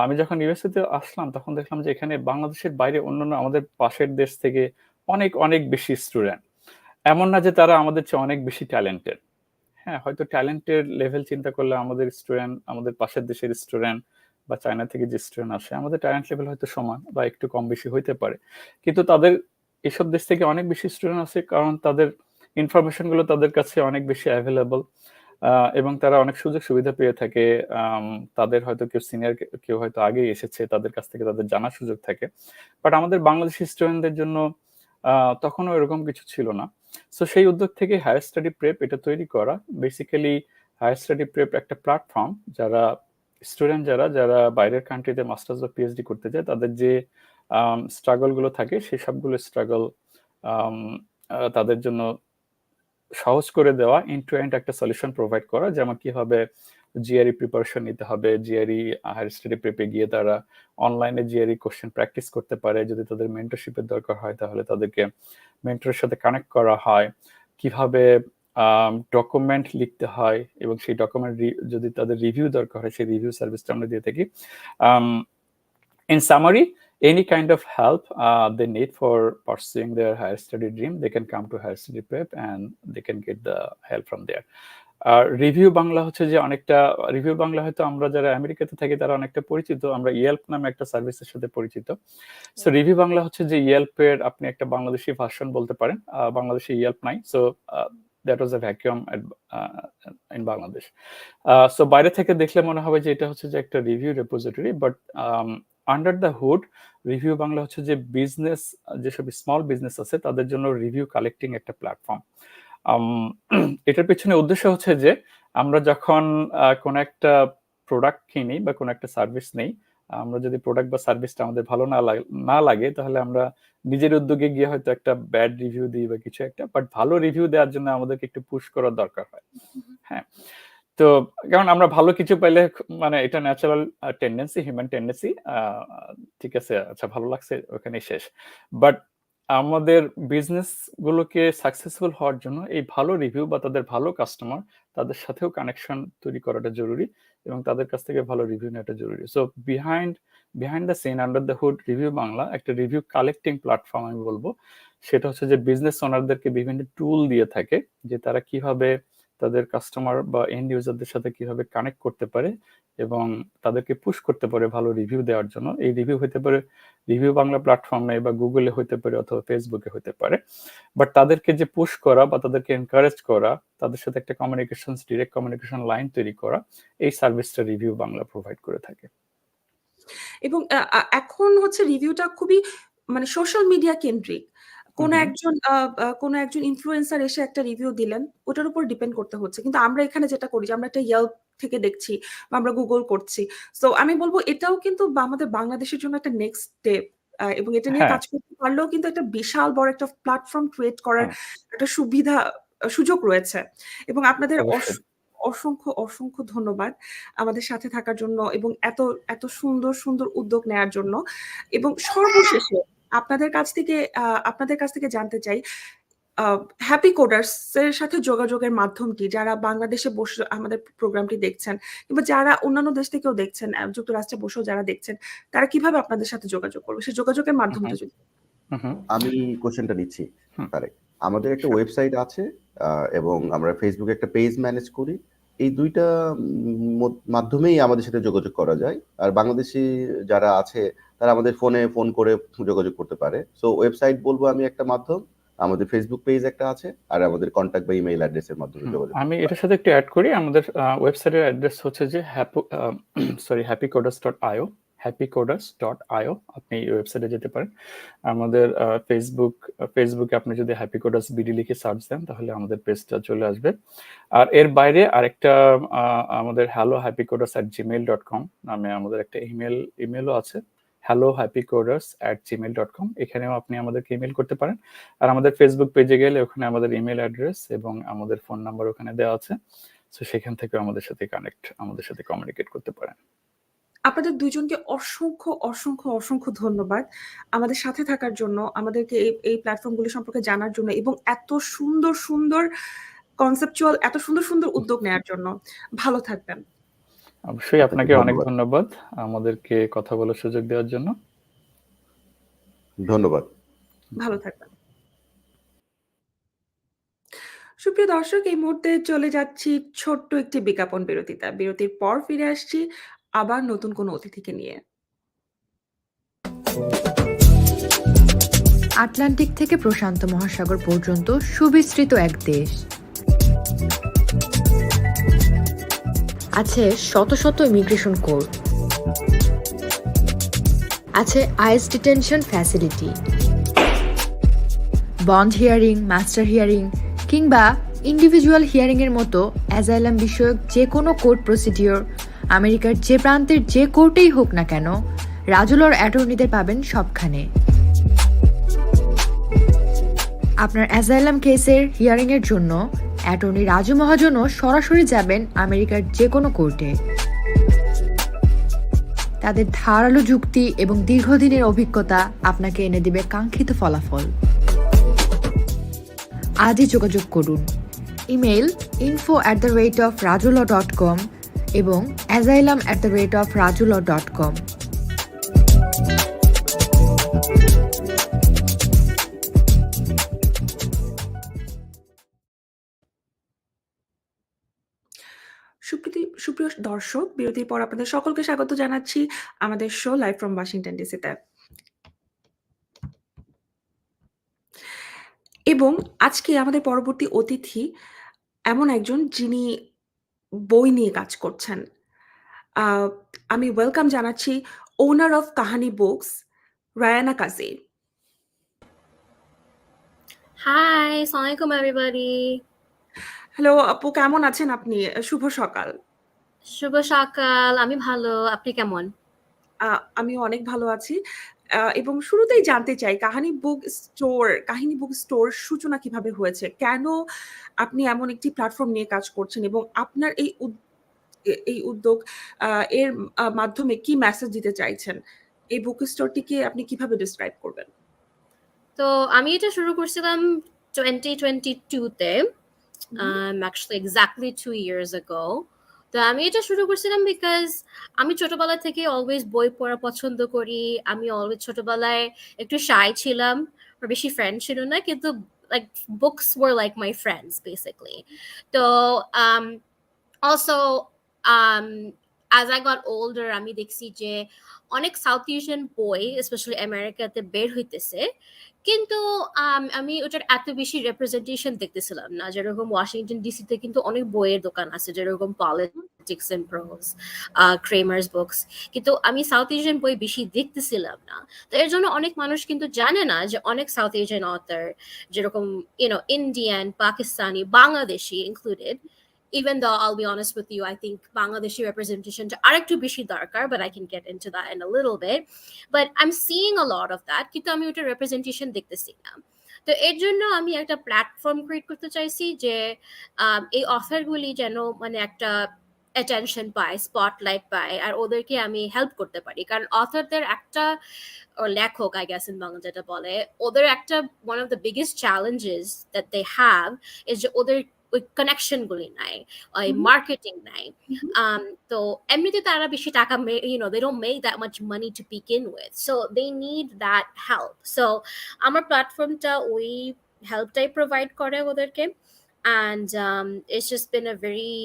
আমি যখন ইউএসএ তে আসলাম তখন দেখলাম যে এখানে বাংলাদেশের বাইরে অন্যান্য আমাদের পাশের দেশ থেকে অনেক অনেক বেশি স্টুডেন্ট। এমন না যে তারা আমাদের চেয়ে অনেক বেশি ট্যালেন্টেড, হ্যাঁ, হয়তো ট্যালেন্টের লেভেল চিন্তা করলে আমাদের স্টুডেন্ট, আমাদের পাশের দেশের স্টুডেন্ট বা চায়না থেকে যে স্টুডেন্ট আসে, আমাদের ট্যালেন্ট লেভেল হয়তো সমান বা একটু কম বেশি হইতে পারে, কিন্তু তাদের এসব দেশ থেকে অনেক বেশি স্টুডেন্ট আছে কারণ তাদের ইনফরমেশন গুলো তাদের কাছে অনেক বেশি অ্যাভেলেবল এবং তারা অনেক সুযোগ সুবিধা পেয়ে থাকে। তাদের হয়তো কেউ সিনিয়র, কেউ হয়তো আগে এসেছে, তাদের কাছ থেকে তাদের জানার সুযোগ থাকে। বাট আমাদের বাংলাদেশি স্টুডেন্টদের জন্য তখনও এরকম কিছু ছিল না। সো সেই উদ্যোগ থেকে হায়ার স্টাডি প্রেপ এটা তৈরি করা। বেসিক্যালি হায়ার স্টাডি প্রেপ একটা প্ল্যাটফর্ম, যারা স্টুডেন্ট যারা বাইরের কান্ট্রিতে মাস্টার্স বা পিএইচডি করতে যায়, তাদের যে স্ট্রাগল গুলো থাকে সেই সবগুলো স্ট্রাগল তাদের জন্য সহজ করে দেওয়া, এন্ড টু এন্ড একটা সলিউশন প্রোভাইড করা, যেমন কিভাবে জিআরই প্রিপারেশন নিতে হবে, জিআরই হায়ার স্টাডি প্রেপে গিয়ে তারা অনলাইনে জিআরই কোশ্চেন প্র্যাকটিস করতে পারে, যদি তাদের মেন্টরশিপের দরকার হয় তাহলে তাদেরকে মেন্টরের সাথে কানেক্ট করা হয়, কিভাবে ডকুমেন্ট লিখতে হয় এবং সেই ডকুমেন্ট যদি তাদের রিভিউ দরকার হয় সেই রিভিউ সার্ভিসটা আমরা দিয়ে থাকি। In summary, any kind of help they need for pursuing their higher study dream, they can come to higher study prep and they can get the help from there. Review Bangla হচ্ছে যে অনেকটা, review Bangla হয়তো আমরা যারা আমেরিকাতে থাকি তারা অনেকটা পরিচিত, আমরা ইয়েল্প নামে একটা সার্ভিসের সাথে পরিচিত। সো রিভিউ বাংলা হচ্ছে যে ইয়েল্পের আপনি একটা বাংলাদেশি ভার্সন বলতে পারেন। বাংলাদেশে ইয়েল্প নাই, so that was A vacuum in Bangladesh. So বাইরে থেকে দেখলে মনে হবে যে এটা হচ্ছে যে একটা review repository, but under the hood review Bangla হচ্ছে যে বিজনেস, যেসব স্মল বিজনেস আছে তাদের জন্য রিভিউ কালেক্টিং একটা প্ল্যাটফর্ম। এটার পেছনে উদ্দেশ্য হচ্ছে যে আমরা যখন কোন একটা প্রোডাক্ট কিনি বা কোন একটা সার্ভিস নেই, আমরা যদি প্রোডাক্ট বা সার্ভিসটা আমাদের ভালো না লাগে তাহলে আমরা নিজের উদ্যোগে গিয়ে হয়তো একটা ব্যাড রিভিউ দিই বা কিছু একটা, বাট ভালো রিভিউ দেওয়ার জন্য আমাদেরকে একটু পুশ করার দরকার হয়। হ্যাঁ, তো কারণ আমরা ভালো কিছু পাইলে মানে এটা ন্যাচারাল টেন্ডেন্সি, হিউম্যান টেন্ডেন্সি, ঠিক আছে আচ্ছা ভালো লাগছে ওখানে শেষ। বাট আমাদের বিজনেস গুলোকে সাকসেসফুল হওয়ার জন্য এই ভালো রিভিউ বা তাদের ভালো কাস্টমার, তাদের সাথেও কানেকশন তৈরি করাটা জরুরি এবং তাদের কাছ থেকে ভালো রিভিউ নেওয়াটা জরুরি। So behind the scene, under the hood review Bangla একটা রিভিউ কালেক্টিং প্ল্যাটফর্ম আমি বলবো। সেটা হচ্ছে যে বিজনেস ওনারদেরকে বিভিন্ন টুল দিয়ে থাকে যে তারা কিভাবে তাদের কাস্টমার বা এন্ড ইউজারদের সাথে কিভাবে কানেক্ট করতে পারে এবং তাদেরকে পুশ করতে পারে ভালো রিভিউ দেওয়ার জন্য। এই রিভিউ হতে পারে রিভিউ বাংলা প্ল্যাটফর্মে বা গুগলে হতে পারে অথবা ফেসবুকে হতে পারে, বাট তাদেরকে যে পুশ করা বা তাদেরকে এনকারেজ করা, তাদের সাথে একটা কমিউনিকেশন, ডিরেক্ট কমিউনিকেশন লাইন তৈরি করা, এই সার্ভিসটা রিভিউ বাংলা প্রোভাইড করে থাকে। এবং এখন হচ্ছে রিভিউটা খুবই মানে সোশ্যাল মিডিয়া কেন্দ্রিক। কোন একজন ইনফ্লুয়েন্সার এসে একটা রিভিউ দিলেন, ওটার উপর ডিপেন্ড করতে হচ্ছে। কিন্তু আমরা এখানে যেটা করি যে আমরা একটা ইয়েল্প থেকে দেখছি বা আমরা গুগল করছি। সো আমি বলবো এটাও কিন্তু আমাদের বাংলাদেশের জন্য একটা নেক্সট স্টেপ, এবং এটা নিয়ে কাজ করতে পারলেও কিন্তু একটা বিশাল বড় একটা প্ল্যাটফর্ম ক্রিয়েট করার একটা সুযোগ রয়েছে। এবং আপনাদের অসংখ্য ধন্যবাদ আমাদের সাথে থাকার জন্য এবং এত সুন্দর উদ্যোগ নেওয়ার জন্য। এবং সর্বশেষে আপনাদের কাছ থেকে জানতে চাই হ্যাপি কোডার্স এর সাথে যোগাযোগের মাধ্যম কি? যারা বাংলাদেশে বসে আমাদের প্রোগ্রামটি দেখছেন কিংবা যারা অন্যান্য দেশ থেকেও দেখছেন, যুক্তরাষ্ট্রে বসেও যারা দেখছেন, তারা কিভাবে আপনাদের সাথে যোগাযোগ করবে? সেই যোগাযোগের মাধ্যমটা যদি আমি কোশ্চেনটা নিচ্ছি। আমাদের একটা ওয়েবসাইট আছে এবং আমরা ফেসবুকে একটা পেজ ম্যানেজ করি। এই দুইটা মাধ্যমেই আমাদের সাথে যোগাযোগ করা যায়। আর বাংলাদেশি যারা আছে তারা আমাদের ফোন করে যোগাযোগ করতে পারে। সো ওয়েবসাইট বলবো আমি একটা মাধ্যম, আমাদের ফেসবুক পেজ একটা আছে, আর আমাদের কন্টাক্ট বা ইমেইল অ্যাড্রেসের মাধ্যমে যোগাযোগ। আমি এটার সাথে একটু অ্যাড করি, আমাদের ওয়েবসাইটের অ্যাড্রেস হচ্ছে যে happycoders.io, happycoders.io। আপনি এই ওয়েবসাইটে যেতে পারেন। আমাদের ফেসবুকে আপনি যদি হ্যাপিকোডার্স বিডি লিখে সার্চ দেন তাহলে আমাদের পেজটা চলে আসবে। আর এর বাইরে আরেকটা আমাদের hello@happycoders@gmail.com নামে আমাদের একটা ইমেলও আছে, hello@happycoders@gmail.com। এখানেও আপনি আমাদেরকে ইমেল করতে পারেন। আর আমাদের ফেসবুক পেজে গেলে ওখানে আমাদের ইমেল অ্যাড্রেস এবং আমাদের ফোন নাম্বার ওখানে দেওয়া আছে। সো সেখান থেকে আমাদের সাথে কমিউনিকেট করতে পারেন। আপনাদের দুইজনকে অসংখ্য ধন্যবাদ আমাদের সাথে থাকার জন্য, আমাদেরকে এই প্ল্যাটফর্মগুলি সম্পর্কে জানার জন্য এবং এত সুন্দর কনসেপচুয়াল, এত সুন্দর উদ্যোগ নেওয়ার জন্য। ভালো থাকবেন। অবশ্যই আপনাকে অনেক ধন্যবাদ আমাদেরকে কথা বলার সুযোগ দেওয়ার জন্য। ধন্যবাদ। ভালো থাকবেন। সুপ্রিয় দর্শক, এই মুহূর্তে চলে যাচ্ছি ছোট্ট একটি বিজ্ঞাপন বিরতিতে। বিরতির পর ফিরে আসছি আবার নতুন কোনো অতিথিকে নিয়ে। আটলান্টিক থেকে প্রশান্ত মহাসাগর পর্যন্ত সুবিস্তৃত এক দেশ। আছে শত ইমিগ্রেশন কোর্ট, আছে ICE detention facility, bond hearing, master hearing কিংবা ইন্ডিভিজুয়াল হিয়ারিং এর মতো অ্যাজাইলাম বিষয়ক যে কোনো কোর্ট প্রসিডিওর আমেরিকার যে প্রান্তের যে কোর্টেই হোক না কেন, রাজুলর অ্যাটর্নিদের পাবেন সবখানে। আপনার অ্যাজাইলাম কেসের হিয়ারিং এর জন্য অ্যাটর্নি রাজু মহাজনও সরাসরি যাবেন আমেরিকার যে কোনো কোর্টে। তাদের ধারালো যুক্তি এবং দীর্ঘদিনের অভিজ্ঞতা আপনাকে এনে দিবে কাঙ্ক্ষিত ফলাফল। আজই যোগাযোগ করুন। ইমেইল info@rajulaw.com এবং asylum@rajulaw.com। সুপ্রিয় দর্শক, বিরতির পর আপনাদের সকলকে স্বাগত জানাচ্ছি আমাদের শো লাইভ ফ্রম ওয়াশিংটন ডিসিতে। এবং আজকে আমাদের পরবর্তী অতিথি এমন একজন যিনি বই নিয়ে কাজ করছেন। আমি ওয়েলকাম জানাচ্ছি ওনার অফ কাহানি বুকস, রায়ানা কাজী। Hi, Assalamualaikum everybody. হ্যালো আপু, কেমন আছেন আপনি? শুভ সকাল। শুভ সকাল, আমি ভালো, আপনি কেমন? আমিও অনেক ভালো আছি। এবং শুরুতেই জানতে চাই কাহিনী বুক স্টোর সূচনা কিভাবে হয়েছে? কেন আপনি এমন একটি প্ল্যাটফর্ম নিয়ে কাজ করছেন এবং আপনার এই উদ্যোগ এর মাধ্যমে কি মেসেজ দিতে চাইছেন? এই বুক স্টোরটিকে আপনি কিভাবে ডেসক্রাইব করবেন? তো আমি এটা শুরু করছিলাম 2022-তে, actually exactly 2 years ago. তো আমি এটা শুরু করছিলাম বিকজ আমি ছোটবেলা থেকে অলওয়েজ বই পড়া পছন্দ করি। আমি অলওয়েজ ছোটবেলায় একটু শাই ছিলাম, আর বেশি ফ্রেন্ড ছিল না, কিন্তু like books were like my friends basically. তো also as I got older আমি দেখছি যে অনেক সাউথ এশিয়ান বই স্পেশালি আমেরিকাতে বের হইতেছে, কিন্তু আমি ওটার এত বেশি রিপ্রেজেন্টেশন দেখতেছিলাম না। যেরকম ওয়াশিংটন ডিসিতে কিন্তু অনেক বইয়ের দোকান আছে, যেরকম politics and pros, Cramer's books, কিন্তু আমি সাউথ এশিয়ান বই বেশি দেখতেছিলাম না। তো এর জন্য অনেক মানুষ কিন্তু জানে না যে অনেক সাউথ এশিয়ান অথর, যেরকম Indian, Pakistani, Bangladeshi included. Even though I'll be honest with you, I think Bangladeshi representation arektu beshi darkar, but I can get into that in a little bit. But I'm seeing a lot of that, কিন্তু আমি ওটা representation দেখতেছি না। তো এর জন্য আমি একটা প্ল্যাটফর্ম ক্রিয়েট করতে চাইছি যে এই অফারগুলি যেন মানে একটা অ্যাটেনশন পায়, স্পটলাইট পায়, আর ওদেরকে আমি হেল্প করতে পারি। কারণ অথরদের একটা, লেখক আই গেস ইন বাংলা যেটা বলে, ওদের একটা one of the biggest challenges that they have is যে ওদের ওই কানেকশন গুলি নাই, ওই মার্কেটিং নাই। তো এমনিতে তারা বেশি টাকা they don't make that much money to begin with, so they need that help. So আমার প্ল্যাটফর্মটা ওই হেল্পটাই প্রোভাইড করে ওদেরকে, and it's just been a very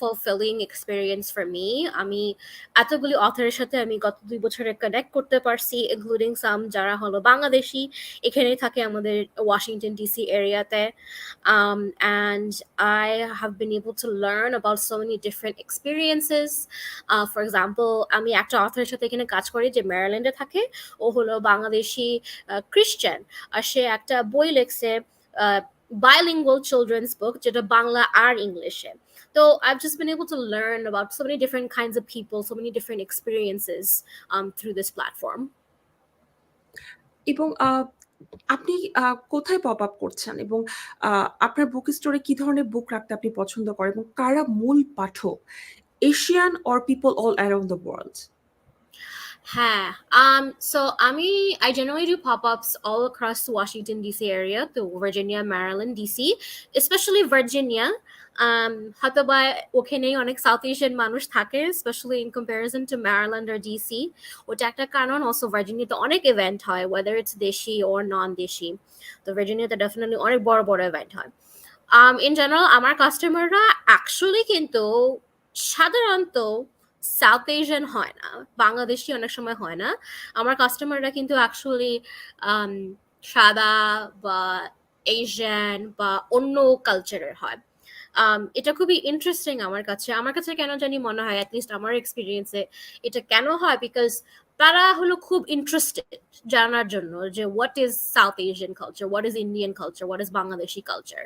fulfilling experience for me. আমি এতগুলি অথরের সাথে আমি গত 2 বছরে কানেক্ট করতে পারছি, ইনক্লুডিং সাম যারা হলো বাংলাদেশি, এখানেই থাকে আমাদের ওয়াশিংটন ডিসি এরিয়াতে, and I have been able to learn about so many different experiences. For example, আমি একটা অথরের সাথে এখানে কাজ করি যে ম্যারিল্যান্ডে থাকে। ও হলো বাংলাদেশি খ্রিস্টান, আর সে একটা বই লিখছে, bilingual children's book যেটা বাংলা আর ইংলিশে। So I've just been able to learn about so many different kinds of people, so many different experiences through this platform. এবং আপনি কোথায় পপ আপ করছেন এবং আপনার বুক স্টোরে কি ধরনের বুক রাখতে আপনি পছন্দ করেন এবং কারা মূল পাঠক, Asian or people all around the world? So I generally do pop-ups all across the Washington DC area, to Virginia, Maryland, DC, especially Virginia. হয়তোবা ওখানেই অনেক সাউথ এশিয়ান মানুষ থাকে, specially in comparison to Maryland আর DC. ওটা একটা কারণ। Also ভার্জিনিয়াতে অনেক ইভেন্ট হয়, ওয়েদার ইটস দেশি ওর নন দেশি। তো ভার্জিনিয়াতে ডেফিনেটলি অনেক বড় বড় ইভেন্ট হয়। ইন জেনারেল আমার কাস্টমাররা অ্যাকচুয়ালি কিন্তু সাধারণত সাউথ এশিয়ান হয় না, বাংলাদেশি অনেক সময় হয় না। আমার কাস্টমাররা কিন্তু অ্যাকচুয়ালি সাদা বা এশিয়ান বা অন্য কালচারের হয়। এটা খুবই ইন্টারেস্টিং আমার কাছে কেন জানি মনে হয়, অ্যাটলিস্ট আমার এক্সপিরিয়েন্সে এটা কেন হয়, বিকজ তারা হলো খুব ইন্টারেস্টেড জানার জন্য যে what is south Asian culture, what is Indian culture, what is Bangladeshi culture.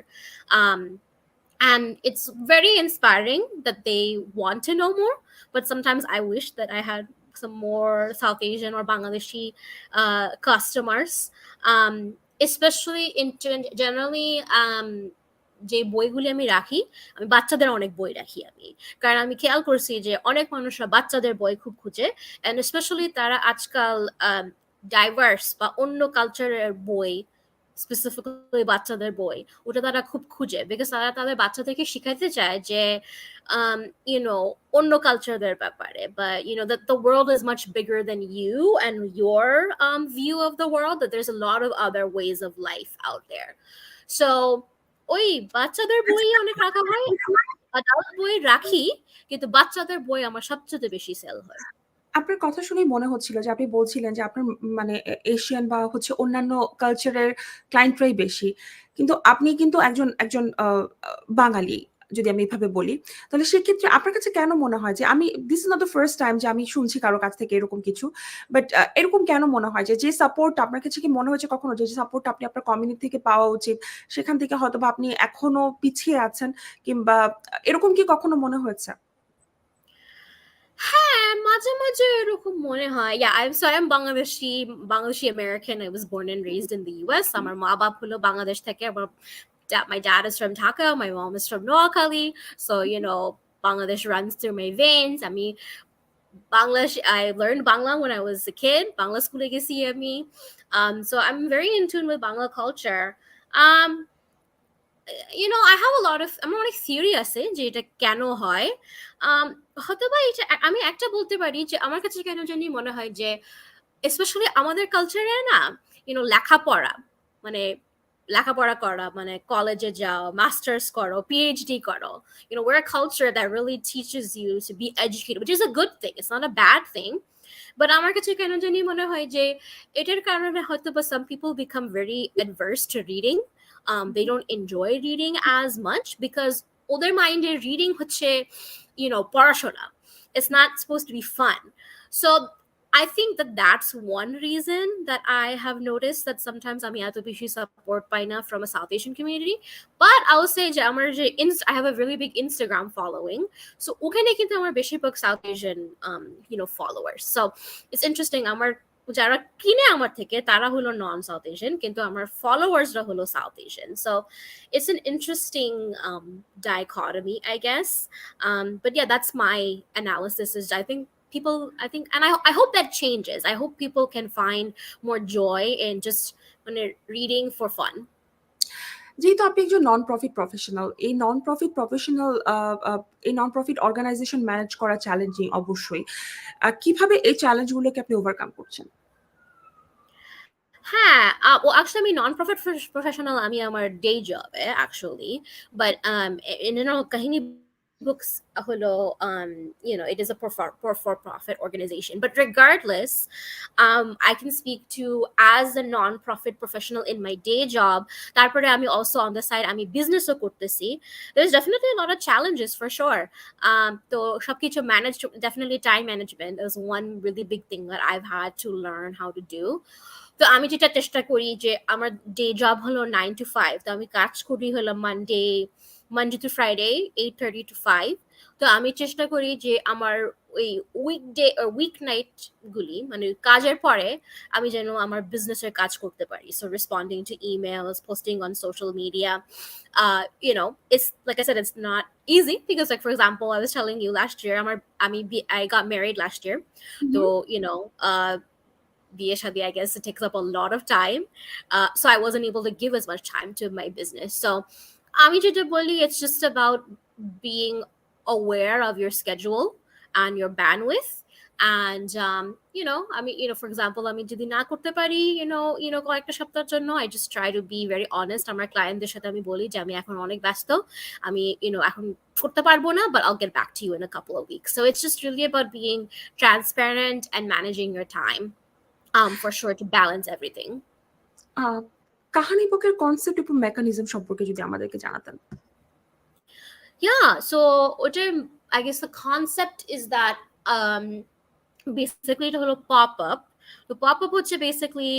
And it's very inspiring that they want to know more, but sometimes I wish that I had some more South Asian or Bangladeshi customers, especially generally যে বইগুলি আমি রাখি, আমি বাচ্চাদের অনেক বই রাখি আমি, কারণ আমি খেয়াল করছি যে অনেক মানুষরা বাচ্চাদের বই খুব খুঁজে, অ্যান্ড স্পেশালি তারা আজকাল ডাইভার্স বা অন্য কালচারের বই, স্পেসিফিক্যালি বাচ্চাদের বই, ওটা তারা খুব খুঁজে, বিকজ তারা তাদের বাচ্চাদেরকে শিখাইতে চায় যে অন্য কালচারদের ব্যাপারে, বা that the world is much bigger than you and your view of the world, that there's a lot of other ways of life out there. So ওই বাচ্চাদের বই অনেক রাখা হয়, অ্যাডাল্ট বই রাখি, কিন্তু বাচ্চাদের বই আমার সবচেয়ে বেশি সেল হয়। আপনার কথা শুনেই মনে হচ্ছিল যে আপনি বলছিলেন যে আপনার মানে এশিয়ান বা হচ্ছে অন্যান্য কালচারের ক্লায়েন্টরাই বেশি। কিন্তু আপনি কিন্তু একজন বাঙালি, যদি আমি এভাবে বলি। তাহলে সেক্ষেত্রে আপনার কাছে কেন মনে হয় যে this is not the first time যে আমি শুনছি কারো কাছ থেকে এরকম কিছু। বাট এরকম কেন মনে হয় যে সাপোর্ট আপনার কাছে কি মনে হয়েছে কখনো যে সাপোর্ট আপনি আপনার কমিউনিটি থেকে পাওয়া উচিত, সেখান থেকে হয়তোবা আপনি এখনো পিছিয়ে আছেন, কিংবা এরকম কি কখনো মনে হয়েছে? হ্যাঁ, মাঝে, মাঝে এরকম মনে হয়। Yeah, I'm Bangladeshi American. I was born and raised in the US. আমার মা-বাপ হলো বাংলাদেশ থেকে। My dad is from Dhaka, my mom is from Noakhali. So, Bangladesh runs through my veins. I learned Bangla when I was a kid. Bangla school gesi ami. So I'm very in tune with Bangla culture. Um, I have a lot of আমার অনেক theory আছে যে এটা কেন হয়। হয়তোবা এটা আমি একটা বলতে পারি যে আমার কাছে কেন জানি মনে হয় যে স্পেশালি আমাদের কালচারে না লেখাপড়া মানে লেখাপড়া করা মানে কলেজে যাও, মাস্টার্স করো, পিএইচডি করো, we're a culture that really teaches you to be educated, which is a good thing, it's not a bad thing. But আমার কাছে কেন জানি মনে হয় যে এটার কারণে হয়তো বা some people become very adverse to reading. They don't enjoy reading as much because ওদের মাইন্ডে reading হচ্ছে পড়াশোনা. It's not supposed to be fun. So I think that that's one reason that I have noticed that sometimes আমি এত বেশি support পাই না from a South Asian community. But I will say যে আমার যে I have a really big Instagram following. So ওখানে কিন্তু আমার বেশিরভাগ South Asian followers. So it's interesting, আমার যারা কিনে আমার থেকে তারা হলো নন সাউথ এশিয়ান, কিন্তু আমার ফলোয়ার্সরা হলো south Asian. So it's an interesting dichotomy, I guess. But yeah, that's my analysis. Is and I hope that changes. I hope people can find more joy in just reading for fun. যেহেতু আপনি একজন non profit professional, এই non profit organisation manage করা challenging অবশ্যই। কিভাবে এই চ্যালেঞ্জগুলোকে আপনি overcome করছেন? হ্যাঁ, well, actually, আমি non-profit professional. আমি আমার day job actually, but Kahini books হলো it is a for-profit organization. But regardless, I can speak to as a non-profit professional in my day job. তারপরে আমি also on the side আমি businessও করতেছি. There's definitely a lot of challenges for sure. তো সবকিছু manage, definitely time management is one really big thing that I've had to learn how to do. তো আমি যেটা চেষ্টা করি যে আমার ডে জব হলো 9 to 5, তো আমি কাজ করি হলো মানডে টু ফ্রাইডে 8:30 to 5। তো আমি চেষ্টা করি যে আমার ওই উইক নাইট গুলি মানে কাজের পরে আমি যেন আমার বিজনেসের কাজ করতে পারি। So responding two emails, posting on social media, it's like I said, it's not easy because, like, for example, I was telling you last year I got married last year. So I guess it takes up a lot of time. So I wasn't able to give as much time to my business. So it's just about being aware of your schedule and your bandwidth. And for example, আমি যদি না করতে পারি কয়েকটা সপ্তাহের জন্য, I just try to be very honest. আমার ক্লায়েন্টদের সাথে আমি বলি যে আমি এখন অনেক ব্যস্ত, আমি এখন করতে পারবো না, but I'll get back to you in a couple of weeks. So it's just really about being transparent and managing your time. For sure, to balance everything. কাহিনী বুকের কনসেপ্ট এবং মেকানিজম সম্পর্কে যদি আমাদেরকে জানাতেন। Yeah, so I guess the concept is that basically এটা হলো pop-up. The pop-up হচ্ছে basically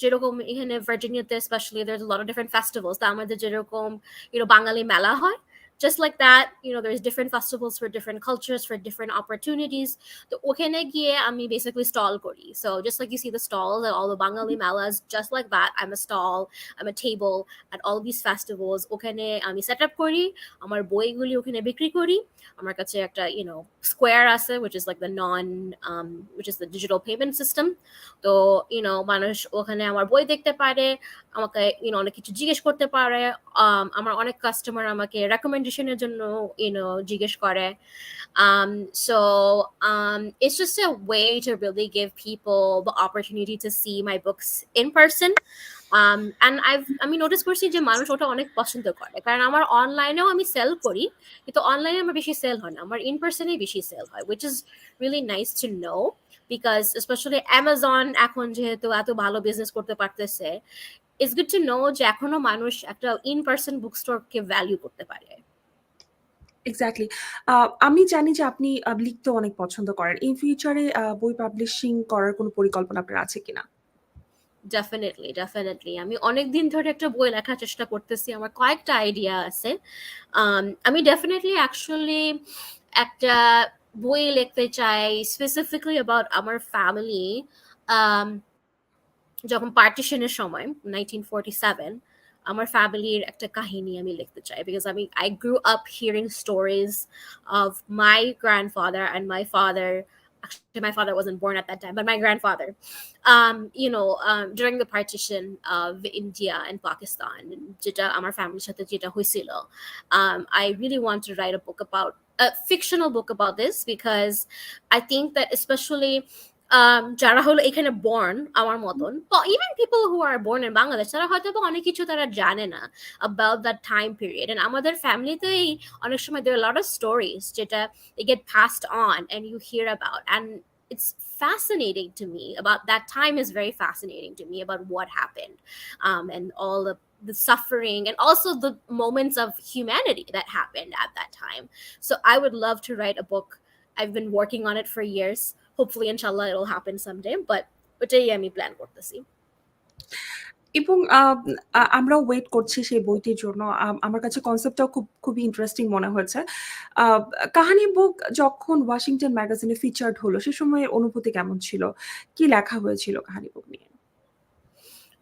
যেরকম এখানে ভার্জিনিয়াতে specially there's a lot of different festivals. তা আমাদের যেরকম বাঙালি মেলা হয়, just like that, there's different festivals for different cultures, for different opportunities. So ওখানে গিয়ে আমি basically stall করি. So just like you see the stalls at all the Bangali melas, just like that, I'm a stall, I'm a table at all these festivals. ওখানে আমি set up করি, আমার বইগুলি ওখানে বিক্রি করি। আমার কাছে একটা Square আছে, which is like which is the digital payment system. তো মানুষ ওখানে আমার বই দেখতে পারে, আমাকে অনেক কিছু জিজ্ঞেস করতে পারে। আমার অনেক কাস্টমার আমাকে রেকমেন্ডেশনের জন্য জিজ্ঞেস করে। So it's just a way to really give people the opportunity to see my books in person. and আমি নোটিস করছি যে মানুষ ওটা অনেক পছন্দ করে, কারণ আমার অনলাইনেও আমি সেল করি, কিন্তু অনলাইনে আমার বেশি সেল হয় না, আমার ইন পার্সনেই বেশি সেল হয়, which is really nice to know, because especially Amazon এখন যেহেতু এত ভালো বিজনেস করতে পারতেছে, it's good to know যে এখনো মানুষ একটা ইন পার্সন বুক স্টোরকে ভ্যালু করতে পারে। এক্স্যাক্টলি। আমি জানি যে আপনি লিখতে অনেক পছন্দ করেন। ইন ফিউচারে বই পাবলিশিং করার কোনো পরিকল্পনা আপনার আছে কিনা? ডেফিনেটলি আমি অনেক দিন ধরে একটা বই লেখার চেষ্টা করতেছি, আমার কয়েকটা আইডিয়া আছে। আমি ডেফিনেটলি অ্যাকচুয়ালি একটা বই লিখতে চাই স্পেসিফিকলি অ্যাবাউট আমার ফ্যামিলি। যখন পার্টিশনের সময় 1947 আমার ফ্যামিলির একটা কাহিনী আমি লিখতে চাই, because I grew up hearing stories of my grandfather and my father. Actually, my father wasn't born at that time, but my grandfather, during the partition of India and Pakistan, যেটা আমার ফ্যামিলির সাথে যেটা হয়েছিল, I really want to write a book about a fictional book about this, because I think that especially যারা হলো এখানে born আমার মতন, even people who are born in Bangladesh, তারা হয়তো অনেক কিছু তারা জানে না about that time period, and আমাদের ফ্যামিলিতেই অনেক সময় there are a lot of stories যেটা they get passed on and you hear about, and it's fascinating to me. About that time is very fascinating to me, about what happened, and all the suffering and also the moments of humanity that happened at that time. So I would love to write a book. I've been working on it for years. Hopefully, inshallah, it'll happen someday. But ওটাই আমি plan করতেছি। এবং আমরাও wait করছি সেই বইটির জন্য। আমার কাছে কনসেপ্টটাও খুবই ইন্টারেস্টিং মনে হয়েছে। কাহানি বুক যখন ওয়াশিংটন ম্যাগাজিনে ফিচার্ড হলো, সে সময়ের অনুভূতি কেমন ছিল? কি লেখা হয়েছিল কাহানি বুক নিয়ে?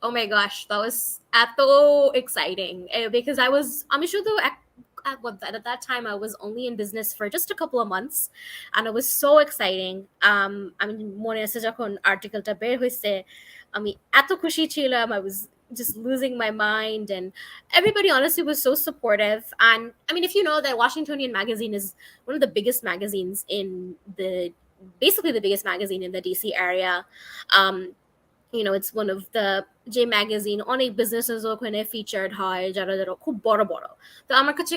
Oh my gosh, that was so exciting, because আমি শুধু at that time I was only in business for just a couple of months, and it was so exciting. আমি মনে আছে যখন আর্টিকেলটা বের হয়েছে, আমি এত খুশি ছিলাম, I was just losing my mind, and everybody honestly was so supportive. And I mean, if you know that Washingtonian magazine is one of the biggest magazines in basically the biggest magazine in the DC area. It's one of the J magazine, অনেক businesses ওখানে featured হয় যারা খুব বড় বড়। তো আমার কাছে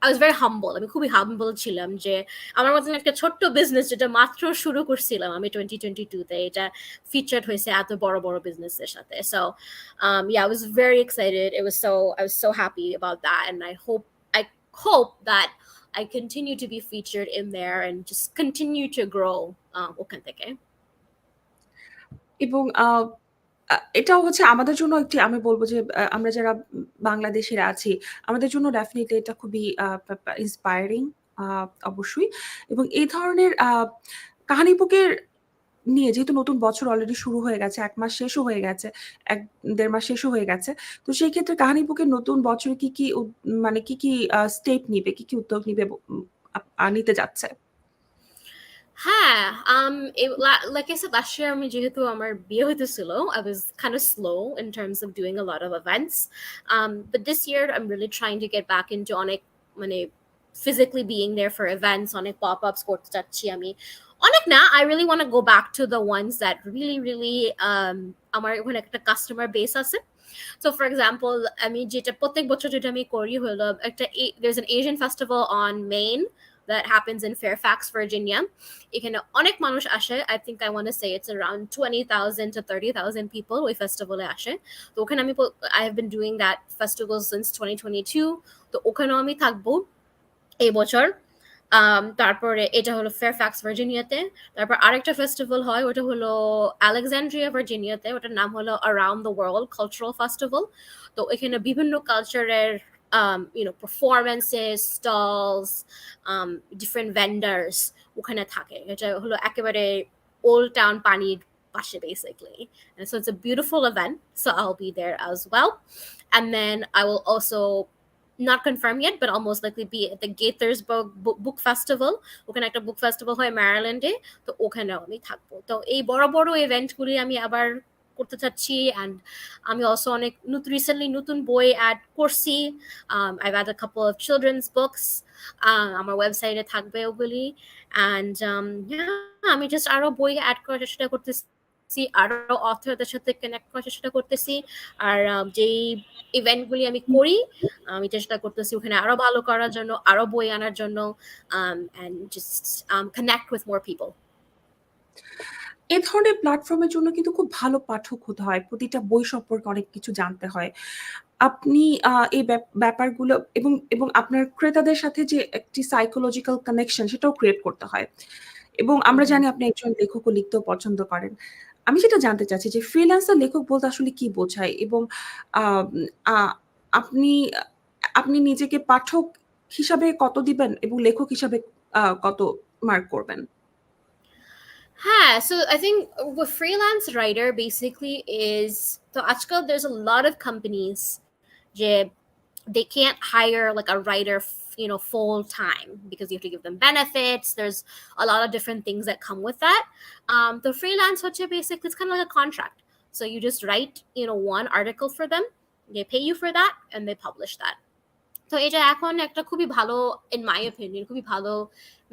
I was very humble. আমি খুবই হাম্বল ছিলাম যে আমার মতন একটা ছোট্ট বিজনেস যেটা মাত্র শুরু করছিলাম আমি 2022 তে, এটা ফিচার্ড হয়েছে এত বড় বড় বিজনেসের সাথে। So yeah, I was very excited. I was so happy about that, and I hope that I continue to be featured in there and just continue to grow ওখান থেকে। এবং এটাও হচ্ছে আমাদের জন্য আমি বলব যে আমরা যারা বাংলাদেশিরা আছি, আমাদের জন্য ডেফিনিটলি এটা খুবই ইন্সপায়ারিং অবশ্যই। এবং এই ধরনের কাহানি বুকের নিয়ে যেহেতু নতুন বছর অলরেডি শুরু হয়ে গেছে, 1 মাস শেষও হয়ে গেছে, 1-1.5 মাস শেষও হয়ে গেছে। তো সেই ক্ষেত্রে কাহানি বুকের নতুন বছরে কি স্টেপ নিবে, কি উদ্যোগ নিবে নিতে যাচ্ছে? হ্যাঁ, like I said last year, আমি যেহেতু আমার বিয়ে হইতেছিল, I was kind of slow in terms of doing a lot of events. But this year, I'm really trying to get back into অনেক physically being there for events, অনেক pop-ups করতে চাচ্ছি আমি। অনেক না, I really want to go back to the ones that really আমার ওখানে একটা customer base আছে। So for example, আমি যেটা প্রত্যেক বছর যেটা আমি করি হলো there's an Asian festival on Main that happens in Fairfax, Virginia. এখানে অনেক মানুষ আসে. I think I want to say it's around 20,000 to 30,000 people ওই ফেস্টিভ্যালে আসে। তো ওখানে I have been doing that festival since 2022. তো ওখানেও আমি থাকবো এই বছর। তারপরে এটা হলো ফেয়ারফ্যাক্স ভার্জিনিয়াতে। তারপর আরেকটা ফেস্টিভ্যাল হয়, ওটা হলো আলেকজান্ড্রিয়া ভার্জিনিয়াতে, ওটার নাম হলো around the world cultural festival. তো এখানে বিভিন্ন কালচারের performances, stalls, different vendors ওখানে থাকে। এটা হলো একেবারে ওল্ড টাউন পানির পাশে basically. And so it's a beautiful event, so I'll be there as well. And then I will also, not confirmed yet, but I'll most likely be at the Gaithersburg Book Festival. ওখানে একটা বুক festival হয় ম্যারিল্যান্ডে, তো ওখানেও আমি থাকবো। তো এই বড় বড় ইভেন্টগুলি আমি আবার করতে চাচ্ছি। অ্যান্ড আমি অলসো অনেক রিসেন্টলি নতুন বই অ্যাড করছি। I've added a couple of children's books. আমার ওয়েবসাইটে থাকবে ওগুলি। অ্যান্ড আমি জাস্ট আরো বই অ্যাড করার চেষ্টা করতেছি। আরো অথরদের সাথে কানেক্ট করার চেষ্টা করতেছি। আর যেই ইভেন্টগুলি আমি করি আমি চেষ্টা করতেছি ওখানে আরো ভালো করার জন্য, আরো বই আনার জন্য, and just connect with more people. এ ধরনের প্ল্যাটফর্মের জন্য কিন্তু খুব ভালো পাঠক হতে হয়। প্রতিটা বই সম্পর্কে অনেক কিছু জানতে হয়। আপনি এই ব্যাপারগুলো এবং আপনার ক্রেতাদের সাথে যে একটি সাইকোলজিক্যাল কানেকশন সেটাও ক্রিয়েট করতে হয়। এবং আমরা জানি আপনি একজন লেখকও লিখতেও পছন্দ করেন। আমি যেটা জানতে চাচ্ছি যে ফ্রিল্যান্সার লেখক বলতে আসলে কি বোঝায়? এবং আম আ আপনি আপনি নিজেকে পাঠক হিসাবে কত দিবেন এবং লেখক হিসাবে কত মার্ক করবেন? So I think with freelance writer basically is so આજકાલ there's a lot of companies যে they can't hire like a writer full time because you have to give them benefits. There's a lot of different things that come with that. The freelance basically it's kind of like a contract. So you just write one article for them, they pay you for that, and they publish that. তো এটা এখন একটা খুবই ভালো, in my opinion, খুবই ভালো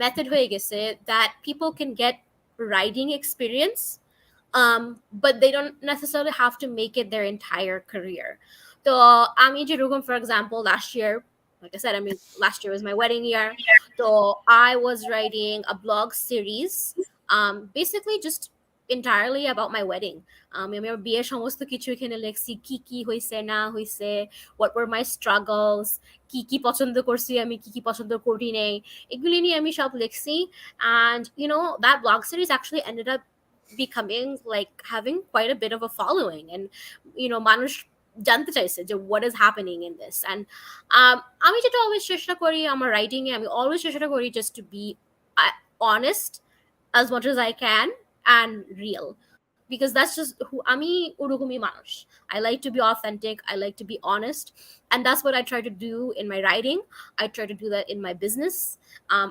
method হয়ে গেছে that people can get writing experience, but they don't necessarily have to make it their entire career. তো আমি যেরকম for example last year, like I said, last year was my wedding year. So I was writing a blog series, basically just entirely about my wedding. আমি আমার বিয়ের সমস্ত কিছু এখানে লিখছি, কি কি হয়েছে না হয়েছে, what were my struggles, কি কি পছন্দ করছি আমি, কি কি পছন্দ করি নাই, এগুলি নিয়ে আমি সব লিখছি. And that blog series actually ended up becoming like having quite a bit of a following, and মানুষ জানতে চাইছে যে what is happening in this. And আমি যেটা অলওয়েজ চেষ্টা করি আমার রাইটিং এ, আমি অলওয়েজ চেষ্টা করি just to be honest as much as I can and real, because that's just who আমি ওরকমই মানুষ. I like to be authentic, I like to be honest, and that's what I try to do in my writing. I try to do that in my business.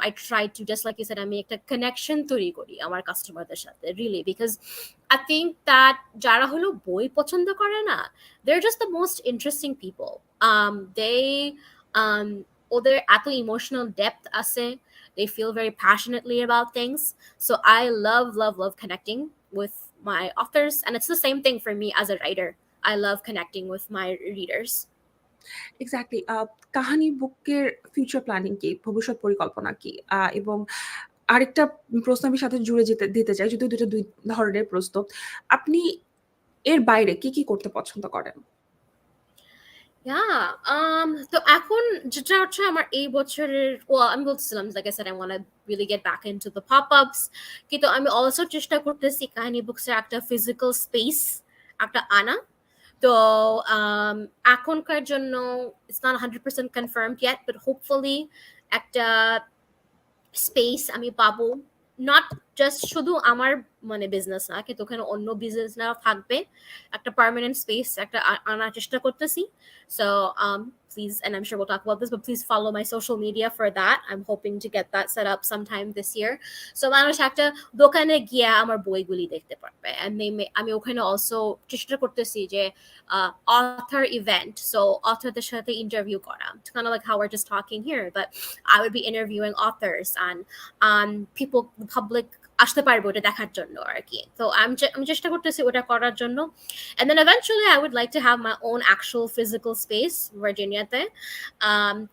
I try to, just like you said, আমি একটা connection তৈরি করি আমার কাস্টমারদের সাথে, really, because I think that যারা হলো বই পছন্দ করে না, they're just the most interesting people. They ওদের এত emotional depth আছে, they feel very passionately about things. So I love connecting with my authors, and it's the same thing for me as a writer. I love connecting with my readers. Exactly. কাহানি বুকের future planning কি? ভবিষ্যৎ পরিকল্পনা কি? এবং আরেকটা প্রশ্ন আমি সাথে জুড়ে দিতে চাই, যদিও দুটো ২ ধরনের প্রশ্ন। আপনি এর বাইরে কি করতে পছন্দ করেন? তো এখন যেটা হচ্ছে আমার এই বছরের, আমি বলছিলাম, like I said, I want to really get back into the pop-ups, কিন্তু আমি অলসো চেষ্টা করতেছি কাহিনী বুকসের একটা ফিজিক্যাল স্পেস একটা আনা। তো এখনকার জন্য it's not 100% confirmed yet, but hopefully একটা স্পেস আমি পাবো, নট জাস্ট শুধু আমার বিজনেস না, কিন্তু ওখানে অন্য বিজনেসরা থাকবে, একটা পার্মানেন্ট স্পেস একটা আনার চেষ্টা করতেছি। So please, and I'm sure we'll talk about this, but please follow my social media for that. I'm hoping to get that set up sometime this year. So মানুষ একটা দোকানে গিয়ে আমার বইগুলি দেখতে পারবে, and আমি ওখানে also চেষ্টা করতেছি যে author event, so authorদের সাথে ইন্টারভিউ করা, kind of like how we're just talking here, but I would be interviewing authors and people, the public আসতে পারবে ওটা দেখার জন্য আর কি। তো আমি চেষ্টা করতেছি ওটা করার জন্য, and then eventually I would like to have my own actual physical space ভার্জিনিয়াতে।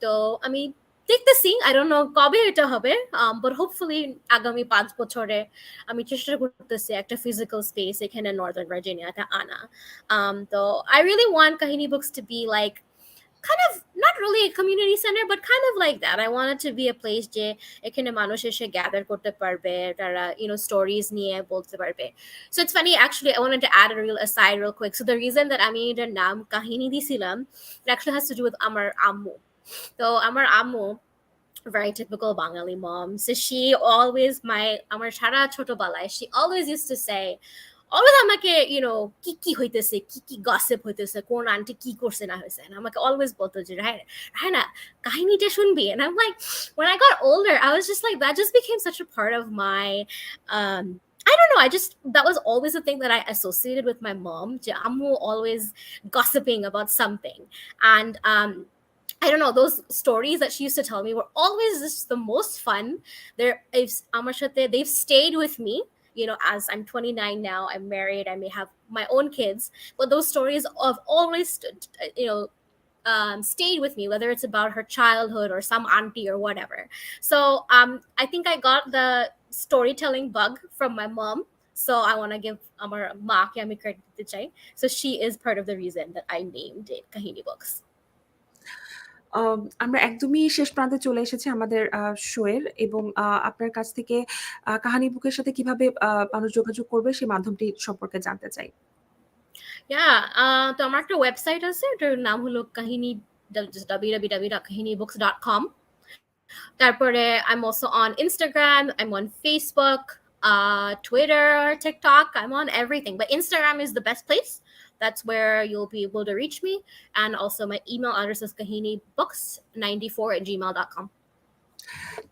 তো আমি দেখতেছি, I don't know কবে এটা হবে, but hopefully আগামী 5 বছরে আমি চেষ্টা করতেছি একটা physical space এখানে নর্দার্ন ভার্জিনিয়াতে আনা। তো I really want Kahini Books to be like kind of not really a community center, but kind of like that. I want it to be a place যে এখানে মানুষ এসে গ্যাদার করতে পারবে, তারা stories নিয়ে বলতে পারবে। So it's funny, actually, I wanted to add a real aside real quick. So the reason that আমি এটার নাম কাহিনী দিছিলাম, it actually has to do with আমার আম্মু। তো আমার আম্মু, very typical Bengali mom, so she always, আমার সারা ছোটবেলায়, she always used to say, always আমাকে কি হইতেছে, কি গসিপ হইতেছে, কোন আন্টি কি করছে না হয়েছে, আমাকে অলওয়েজ বলতো যে রায়না কাহিনীটা শুনবি। And I'm like, when I got older, I was just like, that just became such a part of my I don't know, that was always a thing that I associated with my mom, যে আম্মু always gossiping about something. And I don't know, those stories that she used to tell me were always just the most fun. They've stayed with me, as I'm 29 now, I'm married, I may have my own kids, but those stories have always stayed with me, whether it's about her childhood or some auntie or whatever. So I think I got the storytelling bug from my mom. So I want to give our ma ki ami credit দিতে চাই. So she is part of the reason that I named it Kahini Books. আমরা একদমই শেষ প্রান্তে চলে এসেছি আমাদের শোয়ের এবং আপনার কাছ থেকে কাহানি বুকের সাথে কিভাবে মানুষ যোগাযোগ করবে সেই মাধ্যমটি সম্পর্কে জানতে চাই। তো আমার একটা ওয়েবসাইট আছে, এটার নাম হলো কাহিনী www.kahinibooks.com. তারপরে I'm also on Instagram, I'm on Facebook, Twitter, TikTok, I'm on everything, but Instagram is the best place. That's where you'll be able to reach me, and also my email address is kahinibooks94@gmail.com.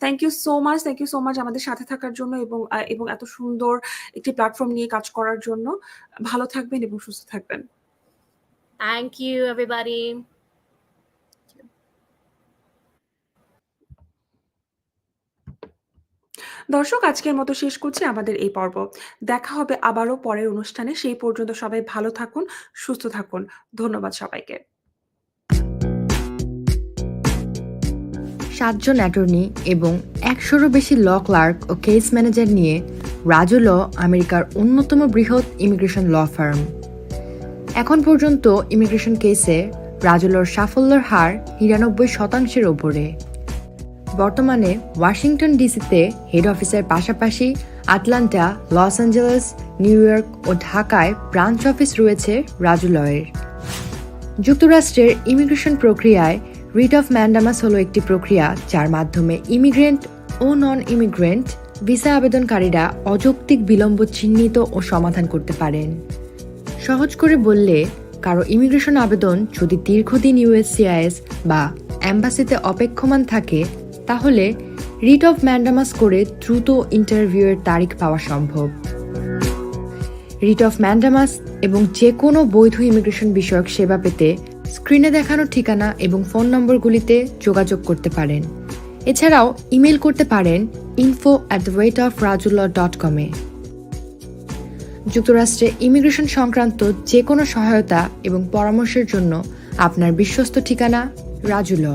Thank you so much আমাদের সাথে থাকার জন্য এবং এত সুন্দর একটি platform নিয়ে কাজ করার জন্য। ভালো থাকবেন এবং সুস্থ থাকবেন। Thank you, everybody. দর্শক, আজকের মতো শেষ করছি আমাদের এই পর্ব। দেখা হবে আবারও পরের অনুষ্ঠানে। সেই পর্যন্ত সবাই ভালো থাকুন, সুস্থ থাকুন। ধন্যবাদ সবাইকে। 7 জন অ্যাটর্নি এবং 100-রও বেশি ল ক্লার্ক ও কেস ম্যানেজার নিয়ে রাজু ল আমেরিকার অন্যতম বৃহৎ ইমিগ্রেশন ল ফার্ম। এখন পর্যন্ত ইমিগ্রেশন কেসে রাজু লর সাফল্যের হার 99% ওপরে। বর্তমানে ওয়াশিংটন ডিসিতে হেড অফিসের পাশাপাশি Atlanta, Los Angeles, New York ও ঢাকায় ব্রাঞ্চ অফিস রয়েছে রাজু লয়ের। যুক্তরাষ্ট্রের ইমিগ্রেশন প্রক্রিয়ায় রিট অফ ম্যান্ডামাস হলো একটি প্রক্রিয়া যার মাধ্যমে ইমিগ্রেন্ট ও নন ইমিগ্রেন্ট ভিসা আবেদনকারীরা অযৌক্তিক বিলম্ব চিহ্নিত ও সমাধান করতে পারেন। সহজ করে বললে, কারো ইমিগ্রেশন আবেদন যদি দীর্ঘদিন ইউএসসিআইএস বা অ্যাম্বাসিতে অপেক্ষমান থাকে, তাহলে রিট অফ ম্যান্ডামাস করে দ্রুত ইন্টারভিউয়ের তারিখ পাওয়া সম্ভব। রিট অফ ম্যান্ডামাস এবং যে কোনো বৈধ ইমিগ্রেশন বিষয়ক সেবা পেতে স্ক্রিনে দেখানো ঠিকানা এবং ফোন নম্বরগুলিতে যোগাযোগ করতে পারেন। এছাড়াও ইমেল করতে পারেন info@rajulaw.com এ। যুক্তরাষ্ট্রে ইমিগ্রেশন সংক্রান্ত যে কোনো সহায়তা এবং পরামর্শের জন্য আপনার বিশ্বস্ত ঠিকানা রাজু ল।